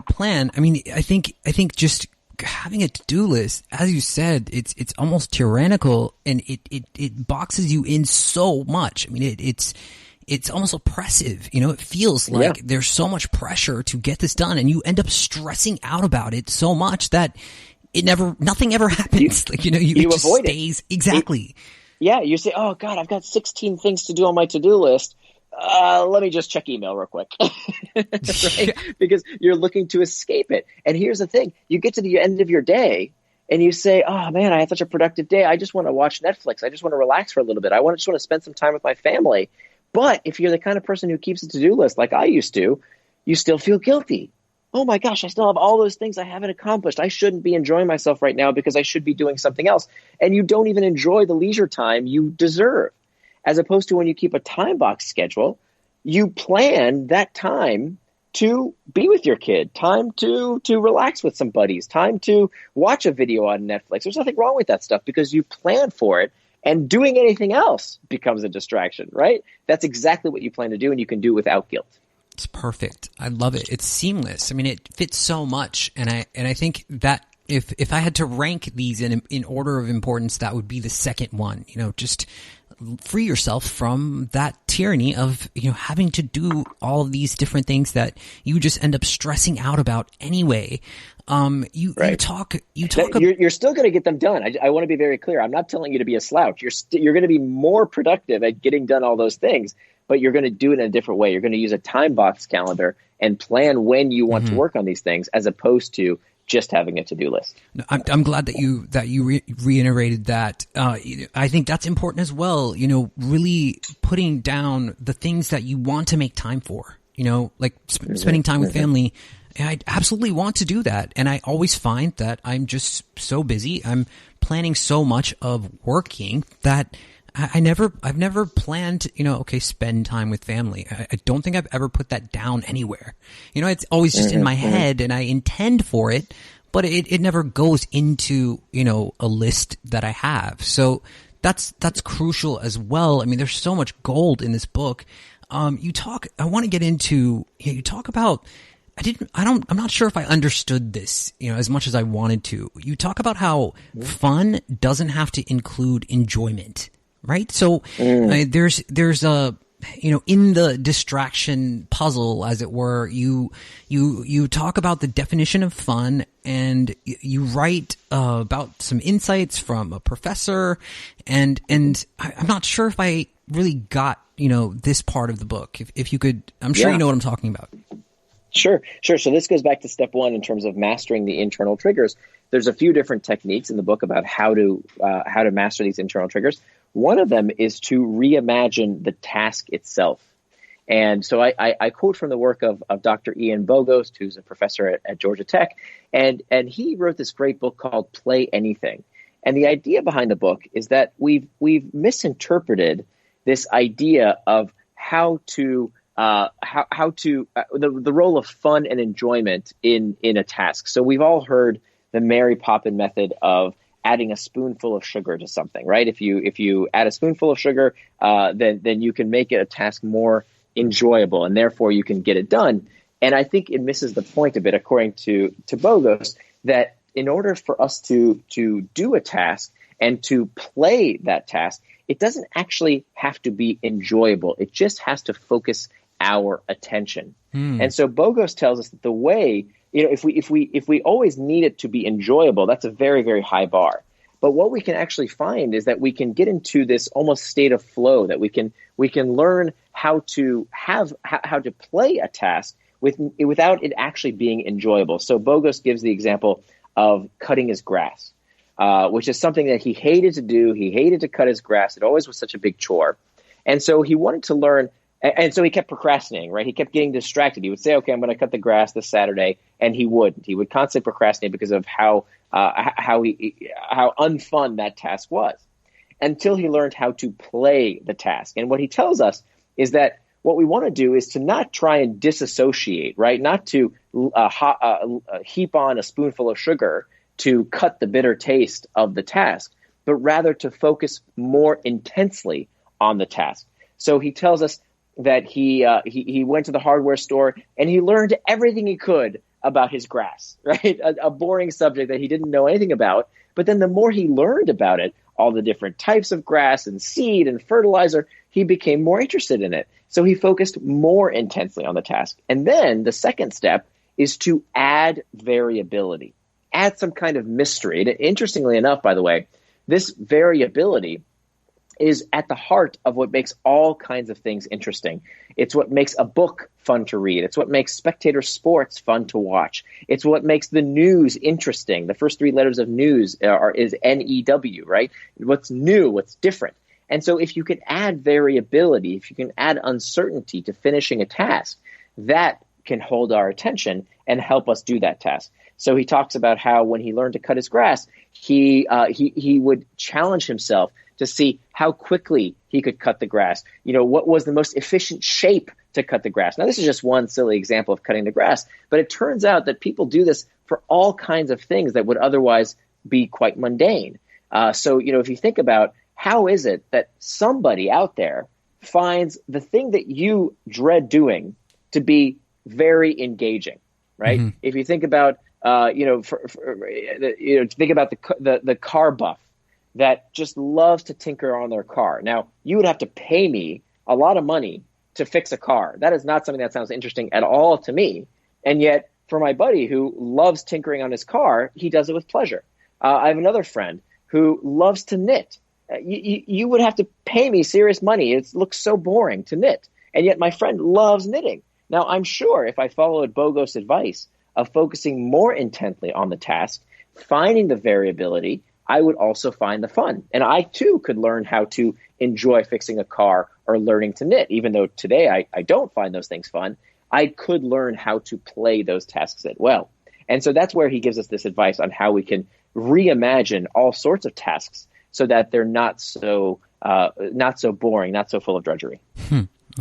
plan, I mean, I think just having a to-do list, as you said, it's almost tyrannical and it boxes you in so much. I mean, it's almost oppressive. It feels like there's so much pressure to get this done and you end up stressing out about it so much that nothing ever happens. You avoid it. Exactly.
You say, oh God, I've got 16 things to do on my to-do list. let me just check email real quick, right? Because you're looking to escape it. And here's the thing. You get to the end of your day and you say, oh man, I had such a productive day. I just want to watch Netflix. I just want to relax for a little bit. Just want to spend some time with my family. But if you're the kind of person who keeps a to-do list like I used to, you still feel guilty. Oh my gosh, I still have all those things I haven't accomplished. I shouldn't be enjoying myself right now because I should be doing something else. And you don't even enjoy the leisure time you deserve. As opposed to when you keep a time box schedule, you plan that time to be with your kid, time to relax with some buddies, time to watch a video on Netflix. There's nothing wrong with that stuff because you plan for it, and doing anything else becomes a distraction, right? That's exactly what you plan to do, and you can do it without guilt.
It's perfect. I love it. It's seamless. I mean, it fits so much, and I think that if I had to rank these in order of importance, that would be the second one. Just free yourself from that tyranny of having to do all of these different things that you just end up stressing out about anyway. You talk.
You're still going to get them done. I want to be very clear. I'm not telling you to be a slouch. You're going to be more productive at getting done all those things, but you're going to do it in a different way. You're going to use a time box calendar and plan when you want to work on these things, as opposed to just having a to-do list.
I'm glad that you reiterated that. I think that's important as well. Really putting down the things that you want to make time for. Like spending time with family. I absolutely want to do that, and I always find that I'm just so busy. I'm planning so much of working that I've never planned, spend time with family. I don't think I've ever put that down anywhere. It's always just in my head and I intend for it, but it never goes into, a list that I have. So that's crucial as well. I mean, there's so much gold in this book. I want to get into, you talk about, I'm not sure if I understood this, as much as I wanted to. You talk about how fun doesn't have to include enjoyment. Right. So there's a, in the distraction puzzle, as it were, you talk about the definition of fun, and you write about some insights from a professor. And I'm not sure if I really got, this part of the book. If you could, I'm sure you know what I'm talking about.
Sure. So this goes back to step one in terms of mastering the internal triggers. There's a few different techniques in the book about how to master these internal triggers. One of them is to reimagine the task itself. And so I quote from the work of Dr. Ian Bogost, who's a professor at Georgia Tech, and he wrote this great book called Play Anything. And the idea behind the book is that we've misinterpreted this idea of the role of fun and enjoyment in a task. So we've all heard the Mary Poppins method of adding a spoonful of sugar to something, right? If you add a spoonful of sugar, then you can make it a task more enjoyable, and therefore you can get it done. And I think it misses the point a bit, according to Bogost, that in order for us to do a task and to play that task, it doesn't actually have to be enjoyable. It just has to focus our attention. And so Bogost tells us that the way, if we always need it to be enjoyable, that's a very, very high bar. But what we can actually find is that we can get into this almost state of flow, that we can learn how to play a task without it actually being enjoyable. So Bogost gives the example of cutting his grass, which is something that he hated to do. He hated to cut his grass. It always was such a big chore. And so he wanted to learn. And so he kept procrastinating, right? He kept getting distracted. He would say, okay, I'm going to cut the grass this Saturday. And he wouldn't. He would constantly procrastinate because of how unfun that task was, until he learned how to play the task. And what he tells us is that what we want to do is to not try and disassociate, right? Not to heap on a spoonful of sugar to cut the bitter taste of the task, but rather to focus more intensely on the task. So he tells us that he went to the hardware store and he learned everything he could about his grass, right? A boring subject that he didn't know anything about. But then the more he learned about it, all the different types of grass and seed and fertilizer, he became more interested in it. So he focused more intensely on the task. And then the second step is to add variability, add some kind of mystery. And interestingly enough, by the way, this variability is at the heart of what makes all kinds of things interesting. It's what makes a book fun to read. It's what makes spectator sports fun to watch. It's what makes the news interesting. The first three letters of news is NEW, right? What's new, what's different. And so if you can add variability, if you can add uncertainty to finishing a task, that can hold our attention and help us do that task. So he talks about how when he learned to cut his grass, he would challenge himself to see how quickly he could cut the grass. What was the most efficient shape to cut the grass? Now, this is just one silly example of cutting the grass, but it turns out that people do this for all kinds of things that would otherwise be quite mundane. So, if you think about how is it that somebody out there finds the thing that you dread doing to be very engaging, right? Mm-hmm. If you think about, think about the car buff that just loves to tinker on their car. Now, you would have to pay me a lot of money to fix a car. That is not something that sounds interesting at all to me. And yet, for my buddy who loves tinkering on his car, he does it with pleasure. I have another friend who loves to knit. You would have to pay me serious money. It looks so boring to knit. And yet my friend loves knitting. Now, I'm sure if I followed Bogos' advice of focusing more intently on the task, finding the variability, I would also find the fun. And I, too, could learn how to enjoy fixing a car or learning to knit. Even though today I don't find those things fun, I could learn how to play those tasks as well. And so that's where he gives us this advice on how we can reimagine all sorts of tasks so that they're not so boring, not so full of drudgery.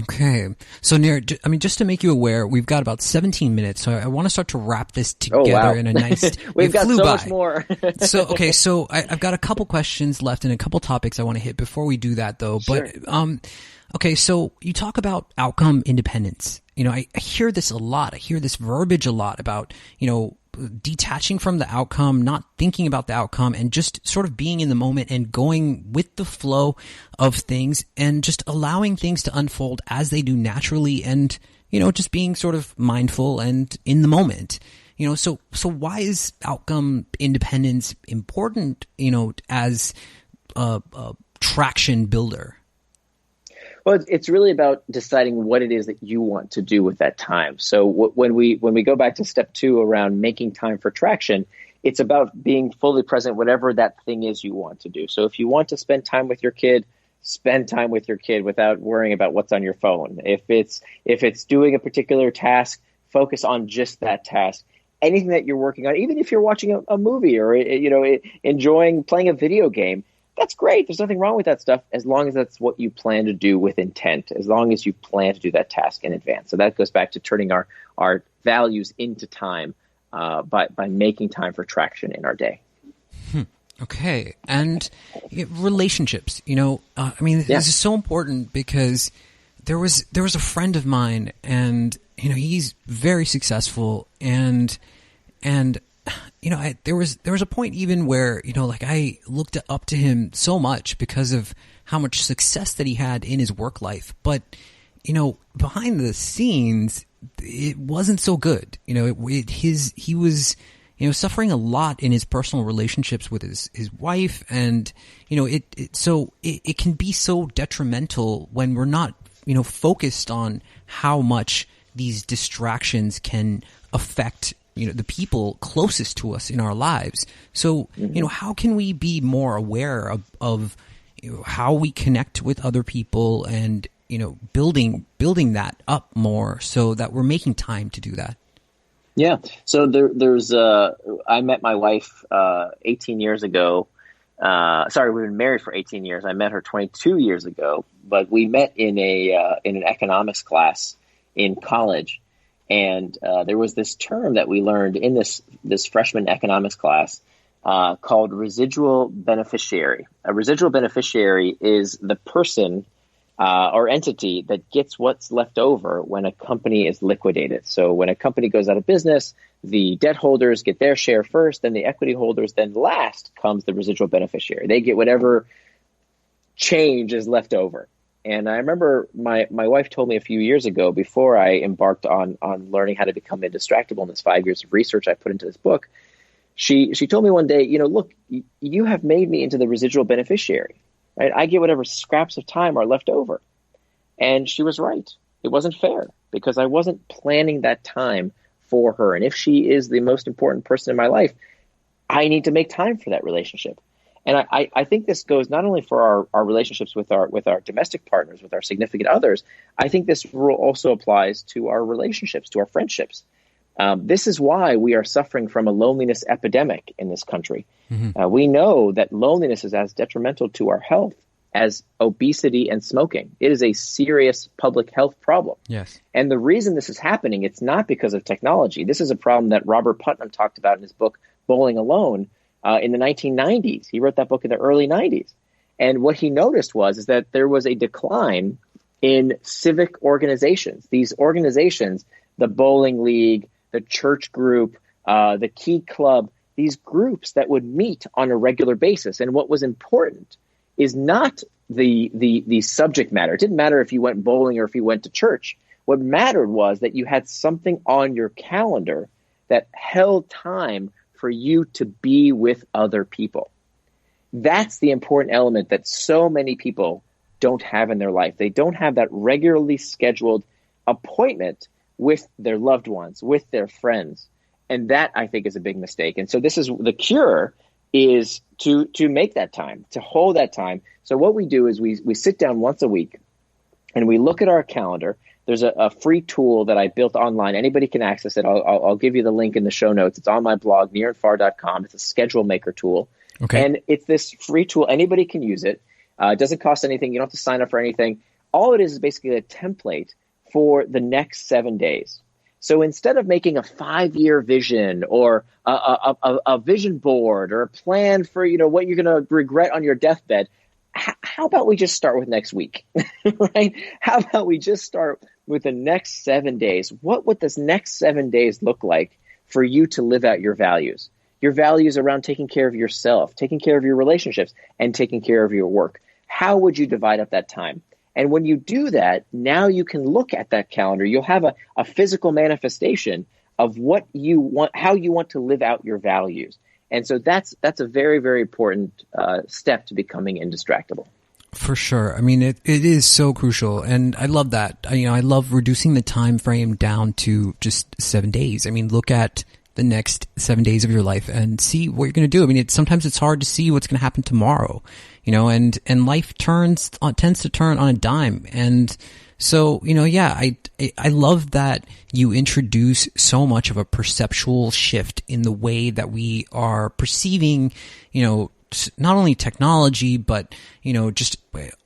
Okay. So, Nir, just to make you aware, we've got about 17 minutes, so I want to start to wrap this together in a nice...
We've got so much more.
So I've got a couple questions left and a couple topics I want to hit before we do that, though.
Sure.
But, so you talk about outcome independence. I hear this a lot. I hear this verbiage a lot about, detaching from the outcome, not thinking about the outcome, and just sort of being in the moment and going with the flow of things and just allowing things to unfold as they do naturally and, just being sort of mindful and in the moment. So why is outcome independence important, as a traction builder?
Well, it's really about deciding what it is that you want to do with that time. So when we go back to step 2 around making time for traction, it's about being fully present, whatever that thing is you want to do. So if you want to spend time with your kid, spend time with your kid without worrying about what's on your phone. If it's doing a particular task, focus on just that task. Anything that you're working on, even if you're watching a movie or enjoying playing a video game, that's great. There's nothing wrong with that stuff as long as that's what you plan to do with intent, as long as you plan to do that task in advance. So that goes back to turning our values into time by making time for traction in our day.
Okay. And relationships, this is so important because there was a friend of mine and, he's very successful and there was a point even where, I looked up to him so much because of how much success that he had in his work life. But, behind the scenes, it wasn't so good. He was, suffering a lot in his personal relationships with his wife. And, it can be so detrimental when we're not, focused on how much these distractions can affect the people closest to us in our lives. So, how can we be more aware of how we connect with other people and, building that up more so that we're making time to do that?
Yeah. So there's I met my wife 18 years ago. We've been married for 18 years. I met her 22 years ago, but we met in an economics class in college. And there was this term that we learned in this freshman economics class called residual beneficiary. A residual beneficiary is the person or entity that gets what's left over when a company is liquidated. So when a company goes out of business, the debt holders get their share first, then the equity holders, then last comes the residual beneficiary. They get whatever change is left over. And I remember my wife told me a few years ago, before I embarked on learning how to become Indistractable in this 5 years of research I put into this book, she told me one day, look, you have made me into the residual beneficiary. right? I get whatever scraps of time are left over. And she was right. It wasn't fair because I wasn't planning that time for her. And if she is the most important person in my life, I need to make time for that relationship. And I think this goes not only for our relationships with our domestic partners, with our significant others. I think this rule also applies to our relationships, to our friendships. This is why we are suffering from a loneliness epidemic in this country. Mm-hmm. We know that loneliness is as detrimental to our health as obesity and smoking. It is a serious public health problem.
Yes.
And the reason this is happening, it's not because of technology. This is a problem that Robert Putnam talked about in his book, Bowling Alone, in the 1990s. He wrote that book in the early 90s. And what he noticed is that there was a decline in civic organizations. These organizations, the bowling league, the church group, the key club, these groups that would meet on a regular basis. And what was important is not the subject matter. It didn't matter if you went bowling or if you went to church. What mattered was that you had something on your calendar that held time for you to be with other people. That's the important element that so many people don't have in their life. They don't have that regularly scheduled appointment with their loved ones, with their friends. And that, I think, is a big mistake. And so this is the cure, is to make that time, to hold that time. So what we do is we sit down once a week and we look at our calendar. There's a free tool that I built online. Anybody can access it. I'll give you the link in the show notes. It's on my blog, nirandfar.com. It's a schedule maker tool.
Okay.
And it's this free tool. Anybody can use it. It doesn't cost anything. You don't have to sign up for anything. All it is basically a template for the next 7 days. So instead of making a 5-year vision or a vision board or a plan for what you're going to regret on your deathbed, how about we just start with next week, right? How about we just start with the next 7 days? What would this next 7 days look like for you to live out your values? Your values around taking care of yourself, taking care of your relationships, and taking care of your work. How would you divide up that time? And when you do that, now you can look at that calendar. You'll have a physical manifestation of what you want, how you want to live out your values. And so that's a very, very important step to becoming indistractable.
For sure. I mean, it is so crucial. And I love that. I love reducing the time frame down to just 7 days. I mean, look at the next 7 days of your life and see what you're going to do. I mean, sometimes it's hard to see what's going to happen tomorrow, and life tends to turn on a dime. And so, I love that you introduce so much of a perceptual shift in the way that we are perceiving, not only technology, but, just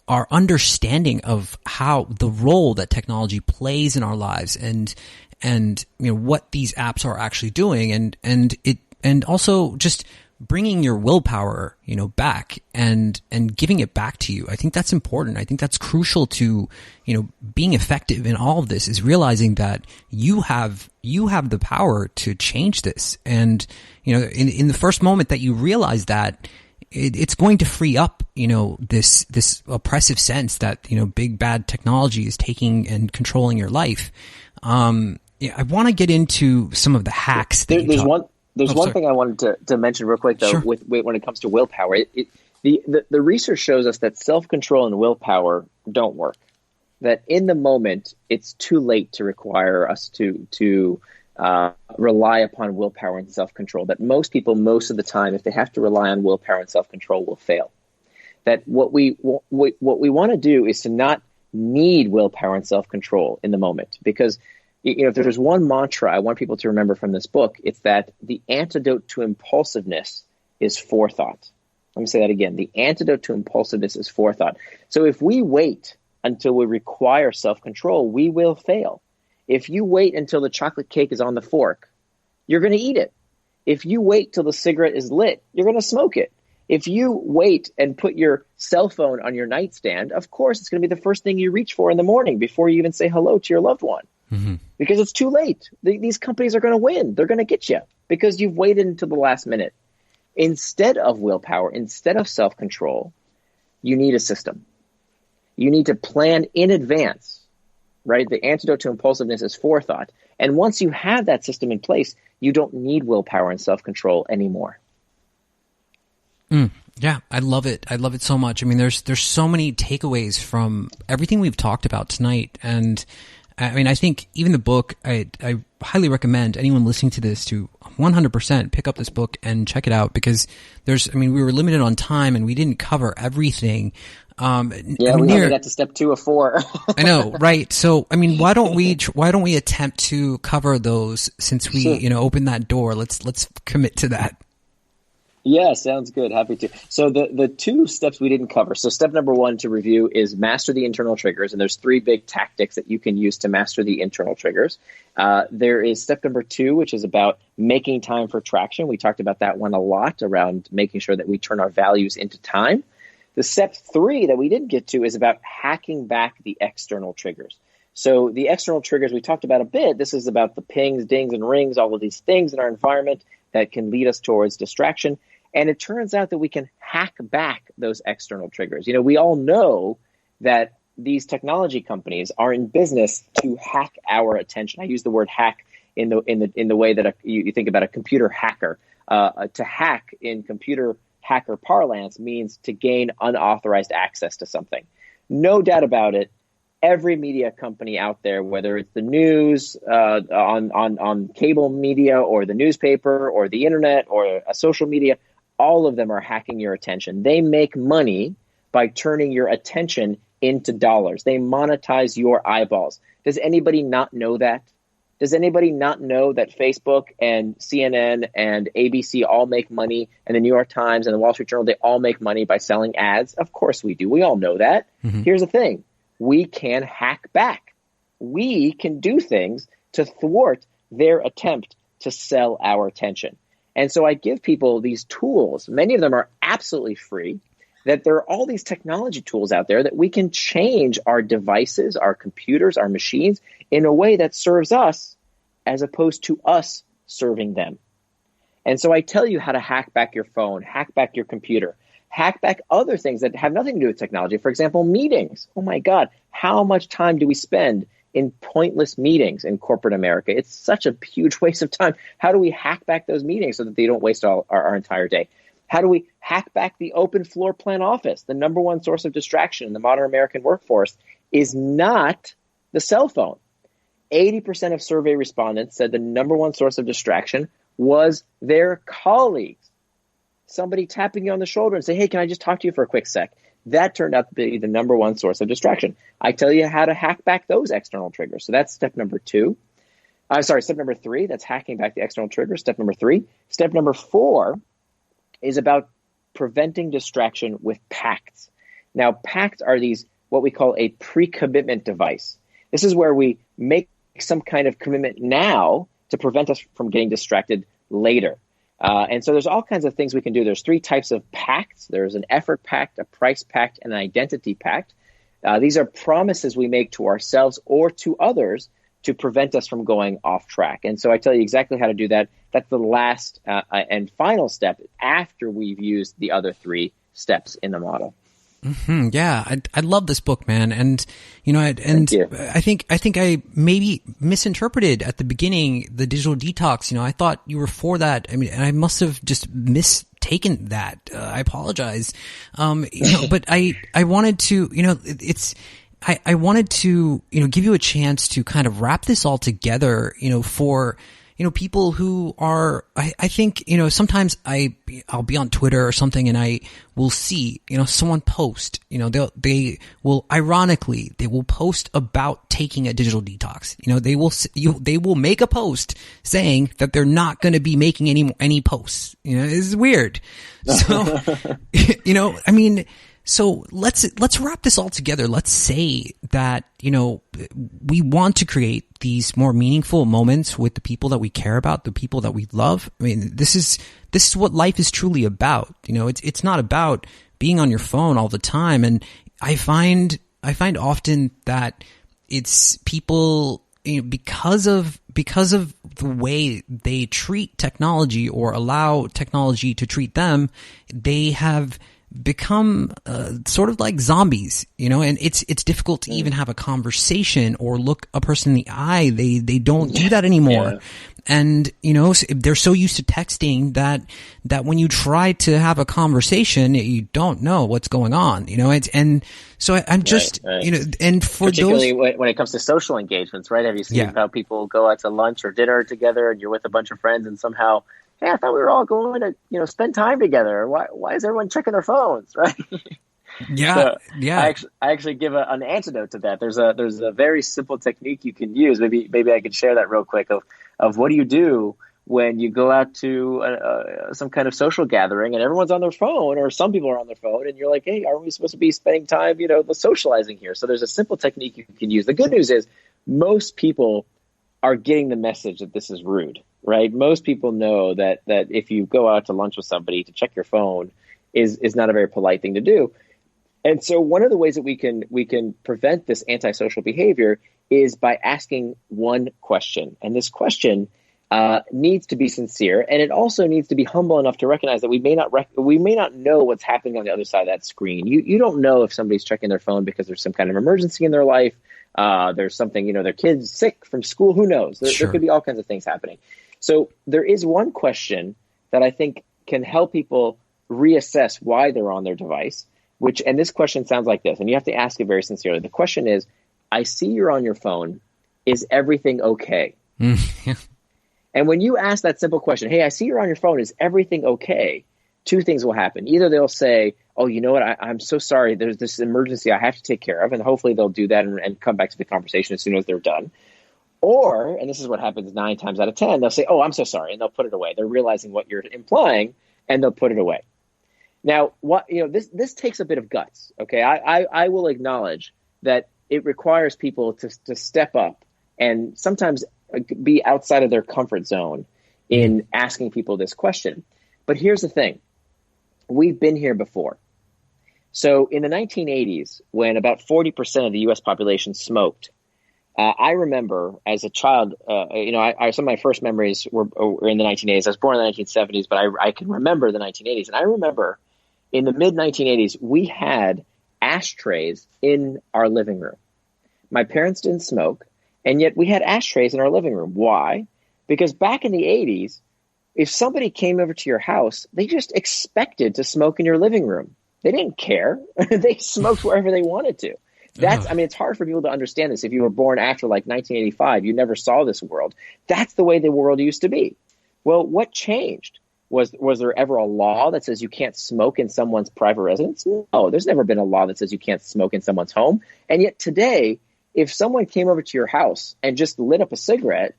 our understanding of how the role that technology plays in our lives and what these apps are actually doing and also just bringing your willpower, back and giving it back to you. I think that's important. I think that's crucial to, being effective in all of this, is realizing that you have the power to change this. And, in the first moment that you realize that, it's going to free up, this oppressive sense that, big bad technology is taking and controlling your life. I want to get into some of the hacks.
There's one thing I wanted to mention real quick, though,
Sure.
when it comes to willpower. The research shows us that self-control and willpower don't work. That in the moment, it's too late to require us to rely upon willpower and self-control. That most people, most of the time, if they have to rely on willpower and self-control, will fail. That what we want to do is to not need willpower and self-control in the moment, because if there's one mantra I want people to remember from this book, it's that the antidote to impulsiveness is forethought. Let me say that again. The antidote to impulsiveness is forethought. So if we wait until we require self-control, we will fail. If you wait until the chocolate cake is on the fork, you're going to eat it. If you wait till the cigarette is lit, you're going to smoke it. If you wait and put your cell phone on your nightstand, of course, it's going to be the first thing you reach for in the morning before you even say hello to your loved one. Mm-hmm. Because it's too late. These companies are going to win. They're going to get you because you've waited until the last minute. Instead of willpower, instead of self-control, you need a system. You need to plan in advance, right? The antidote to impulsiveness is forethought. And once you have that system in place, you don't need willpower and self-control anymore.
Yeah, I love it. I love it so much. I mean, there's so many takeaways from everything we've talked about tonight. And I mean, I think even the book, I highly recommend anyone listening to this to 100% pick up this book and check it out, because we were limited on time and we didn't cover everything.
We only got to step 2 of 4.
I know, right? So, I mean, why don't we attempt to cover those since we, opened that door? Let's commit to that.
Yeah, sounds good. Happy to. So the 2 steps we didn't cover. So step number 1 to review is master the internal triggers. And there's 3 big tactics that you can use to master the internal triggers. There is step number 2, which is about making time for traction. We talked about that one a lot, around making sure that we turn our values into time. The step 3 that we didn't get to is about hacking back the external triggers. So the external triggers we talked about a bit. This is about the pings, dings, and rings, all of these things in our environment that can lead us towards distraction. And it turns out that we can hack back those external triggers. We all know that these technology companies are in business to hack our attention. I use the word hack in the way that you think about a computer hacker. To hack in computer hacker parlance means to gain unauthorized access to something. No doubt about it. Every media company out there, whether it's the news on cable media or the newspaper or the internet or a social media, all of them are hacking your attention. They make money by turning your attention into dollars. They monetize your eyeballs. Does anybody not know that? Does anybody not know that Facebook and CNN and ABC all make money, and the New York Times and the Wall Street Journal, they all make money by selling ads? Of course we do. We all know that. Mm-hmm. Here's the thing. We can hack back. We can do things to thwart their attempt to sell our attention. And so I give people these tools. Many of them are absolutely free, that there are all these technology tools out there that we can change our devices, our computers, our machines in a way that serves us as opposed to us serving them. And so I tell you how to hack back your phone, hack back your computer, hack back other things that have nothing to do with technology. For example, meetings. Oh my God, how much time do we spend in pointless meetings in corporate America? It's such a huge waste of time. How do we hack back those meetings so that they don't waste our entire day? How do we hack back the open floor plan office? The number one source of distraction in the modern American workforce is not the cell phone. 80% of survey respondents said the number one source of distraction was their colleagues. Somebody tapping you on the shoulder and say, hey, can I just talk to you for a quick sec? That turned out to be the number one source of distraction. I tell you how to hack back those external triggers. So that's step number 2. Step number 3, that's hacking back the external triggers. Step number 3. Step number 4 is about preventing distraction with pacts. Now, pacts are these, what we call a pre-commitment device. This is where we make some kind of commitment now to prevent us from getting distracted later. And so there's all kinds of things we can do. There's 3 types of pacts. There's an effort pact, a price pact, and an identity pact. These are promises we make to ourselves or to others to prevent us from going off track. And so I tell you exactly how to do that. That's the last and final step after we've used the other 3 steps in the model.
Mm-hmm. Yeah, I love this book, man, and I think I maybe misinterpreted at the beginning the digital detox. I thought you were for that. I mean, and I must have just mistaken that. I apologize. But I wanted to, I wanted to, give you a chance to kind of wrap this all together, for people who are, I think, sometimes I'll be on Twitter or something and I will see, someone post, they will post about taking a digital detox. They will make a post saying that they're not going to be making any posts. It's weird. So, so let's wrap this all together. Let's say that, we want to create these more meaningful moments with the people that we care about, the people that we love. I mean, this is what life is truly about. It's not about being on your phone all the time. And I find often that it's people, because of the way they treat technology or allow technology to treat them, they have become sort of like zombies, and it's difficult to even have a conversation or look a person in the eye. They don't do that anymore. Yeah. And, they're so used to texting that when you try to have a conversation, you don't know what's going on, and so I'm just,
right.
And for
particularly
those,
when it comes to social engagements, right? Have you seen how people go out to lunch or dinner together and you're with a bunch of friends and somehow, hey, I thought we were all going to, spend time together. Why is everyone checking their phones, right?
Yeah,
so
yeah.
I actually give an antidote to that. There's a very simple technique you can use. Maybe I could share that real quick of what do you do when you go out to some kind of social gathering and everyone's on their phone, or some people are on their phone, and you're like, hey, aren't we supposed to be spending time, socializing here? So there's a simple technique you can use. The good news is most people are getting the message that this is rude, right? Most people know that if you go out to lunch with somebody, to check your phone is not a very polite thing to do. And so one of the ways that we can prevent this antisocial behavior is by asking one question. And this question needs to be sincere, and it also needs to be humble enough to recognize that we may not know what's happening on the other side of that screen. You don't know if somebody's checking their phone because there's some kind of emergency in their life. There's something, their kid's sick from school. Who knows? There could be all kinds of things happening. So there is one question that I think can help people reassess why they're on their device. And this question sounds like this, and you have to ask it very sincerely. The question is, I see you're on your phone. Is everything okay? And when you ask that simple question, hey, I see you're on your phone. Is everything okay? Two things will happen. Either they'll say, oh, you know what? I'm so sorry. There's this emergency I have to take care of. And hopefully they'll do that and come back to the conversation as soon as they're done. Or, and this is what happens 9 times out of 10, they'll say, oh, I'm so sorry. And they'll put it away. They're realizing what you're implying, and they'll put it away. Now, this takes a bit of guts. Okay, I will acknowledge that it requires people to step up and sometimes be outside of their comfort zone in asking people this question. But here's the thing. We've been here before. So in the 1980s, when about 40% of the U.S. population smoked, I remember as a child, some of my first memories were in the 1980s. I was born in the 1970s, but I can remember the 1980s. And I remember in the mid-1980s, we had ashtrays in our living room. My parents didn't smoke, and yet we had ashtrays in our living room. Why? Because back in the 80s, if somebody came over to your house, they just expected to smoke in your living room. They didn't care. They smoked wherever they wanted to. It's hard for people to understand this. If you were born after like 1985, you never saw this world. That's the way the world used to be. Well, what changed? Was there ever a law that says you can't smoke in someone's private residence? No, there's never been a law that says you can't smoke in someone's home. And yet today, if someone came over to your house and just lit up a cigarette,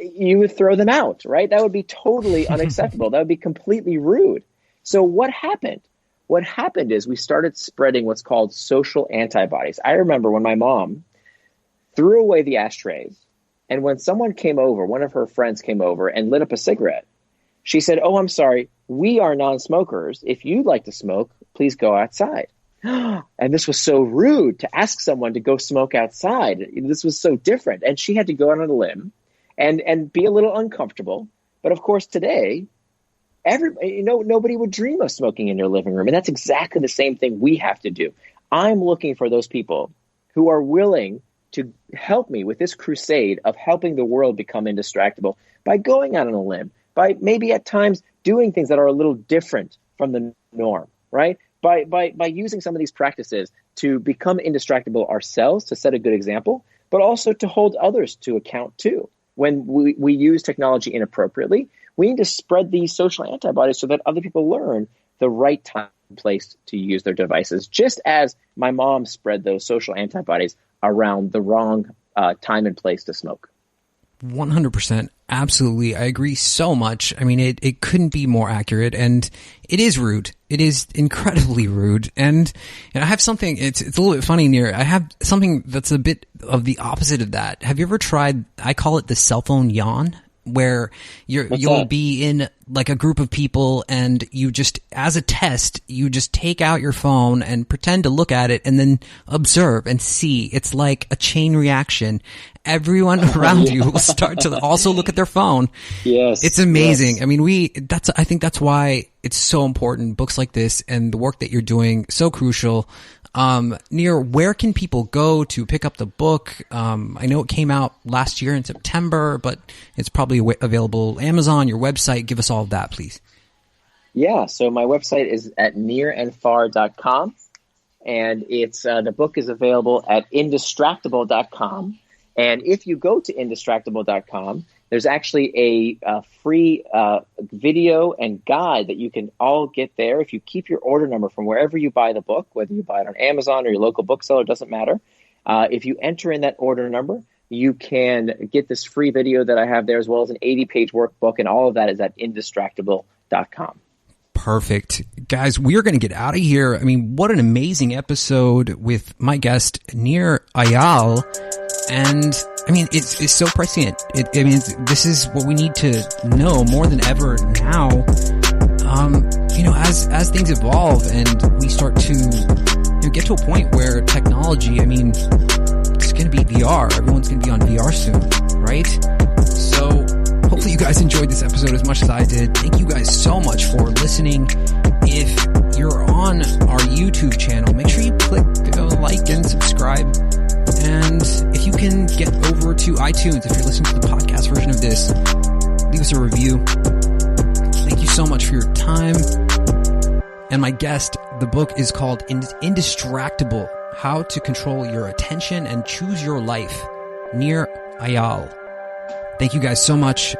you would throw them out, right? That would be totally unacceptable. That would be completely rude. So what happened? What happened is we started spreading what's called social antibodies. I remember when my mom threw away the ashtrays, and when someone came over, one of her friends came over and lit up a cigarette, she said, oh, I'm sorry, we are non-smokers. If you'd like to smoke, please go outside. And this was so rude to ask someone to go smoke outside. This was so different. And she had to go out on a limb and be a little uncomfortable. But of course, today, nobody would dream of smoking in your living room. And that's exactly the same thing we have to do. I'm looking for those people who are willing to help me with this crusade of helping the world become indistractable by going out on a limb, by maybe at times doing things that are a little different from the norm, right? By using some of these practices to become indistractable ourselves, to set a good example, but also to hold others to account too. When we use technology inappropriately, we need to spread these social antibodies so that other people learn the right time and place to use their devices, just as my mom spread those social antibodies around the wrong time and place to smoke.
100%. Absolutely. I agree so much. I mean, it couldn't be more accurate, and it is rude. It is incredibly rude. And I have something, it's a little bit funny, Nir. I have something that's a bit of the opposite of that. Have you ever tried, I call it the cell phone yawn? where you'll be in like a group of people and you just, as a test, you just take out your phone and pretend to look at it and then observe and see. It's like a chain reaction. Everyone around you will start to also look at their phone.
Yes.
It's amazing. Yes. I mean, I think that's why it's so important. Books like this and the work that you're doing, so crucial. Nir, where can people go to pick up the book? I know it came out last year in September, but it's probably available Amazon, your website. Give us all of that, please.
Yeah. So my website is at nirandfar.com, and it's, the book is available at indistractable.com. And if you go to indistractable.com, there's actually a free video and guide that you can all get there. If you keep your order number from wherever you buy the book, whether you buy it on Amazon or your local bookseller, doesn't matter. If you enter in that order number, you can get this free video that I have there, as well as an 80-page workbook, and all of that is at indistractable.com.
Perfect. Guys, we are going to get out of here. I mean, what an amazing episode with my guest, Nir Eyal. And I mean, it's so prescient. This is what we need to know more than ever now. As things evolve and we start to get to a point where technology, I mean, it's going to be VR. Everyone's going to be on VR soon, right? So hopefully you guys enjoyed this episode as much as I did. Thank you guys so much for listening. If you're on our YouTube channel, make sure you click like and subscribe. And if you can get over to iTunes, if you're listening to the podcast version of this, leave us a review. Thank you so much for your time. And my guest, the book is called Indistractable, How to Control Your Attention and Choose Your Life, Nir Eyal. Thank you guys so much.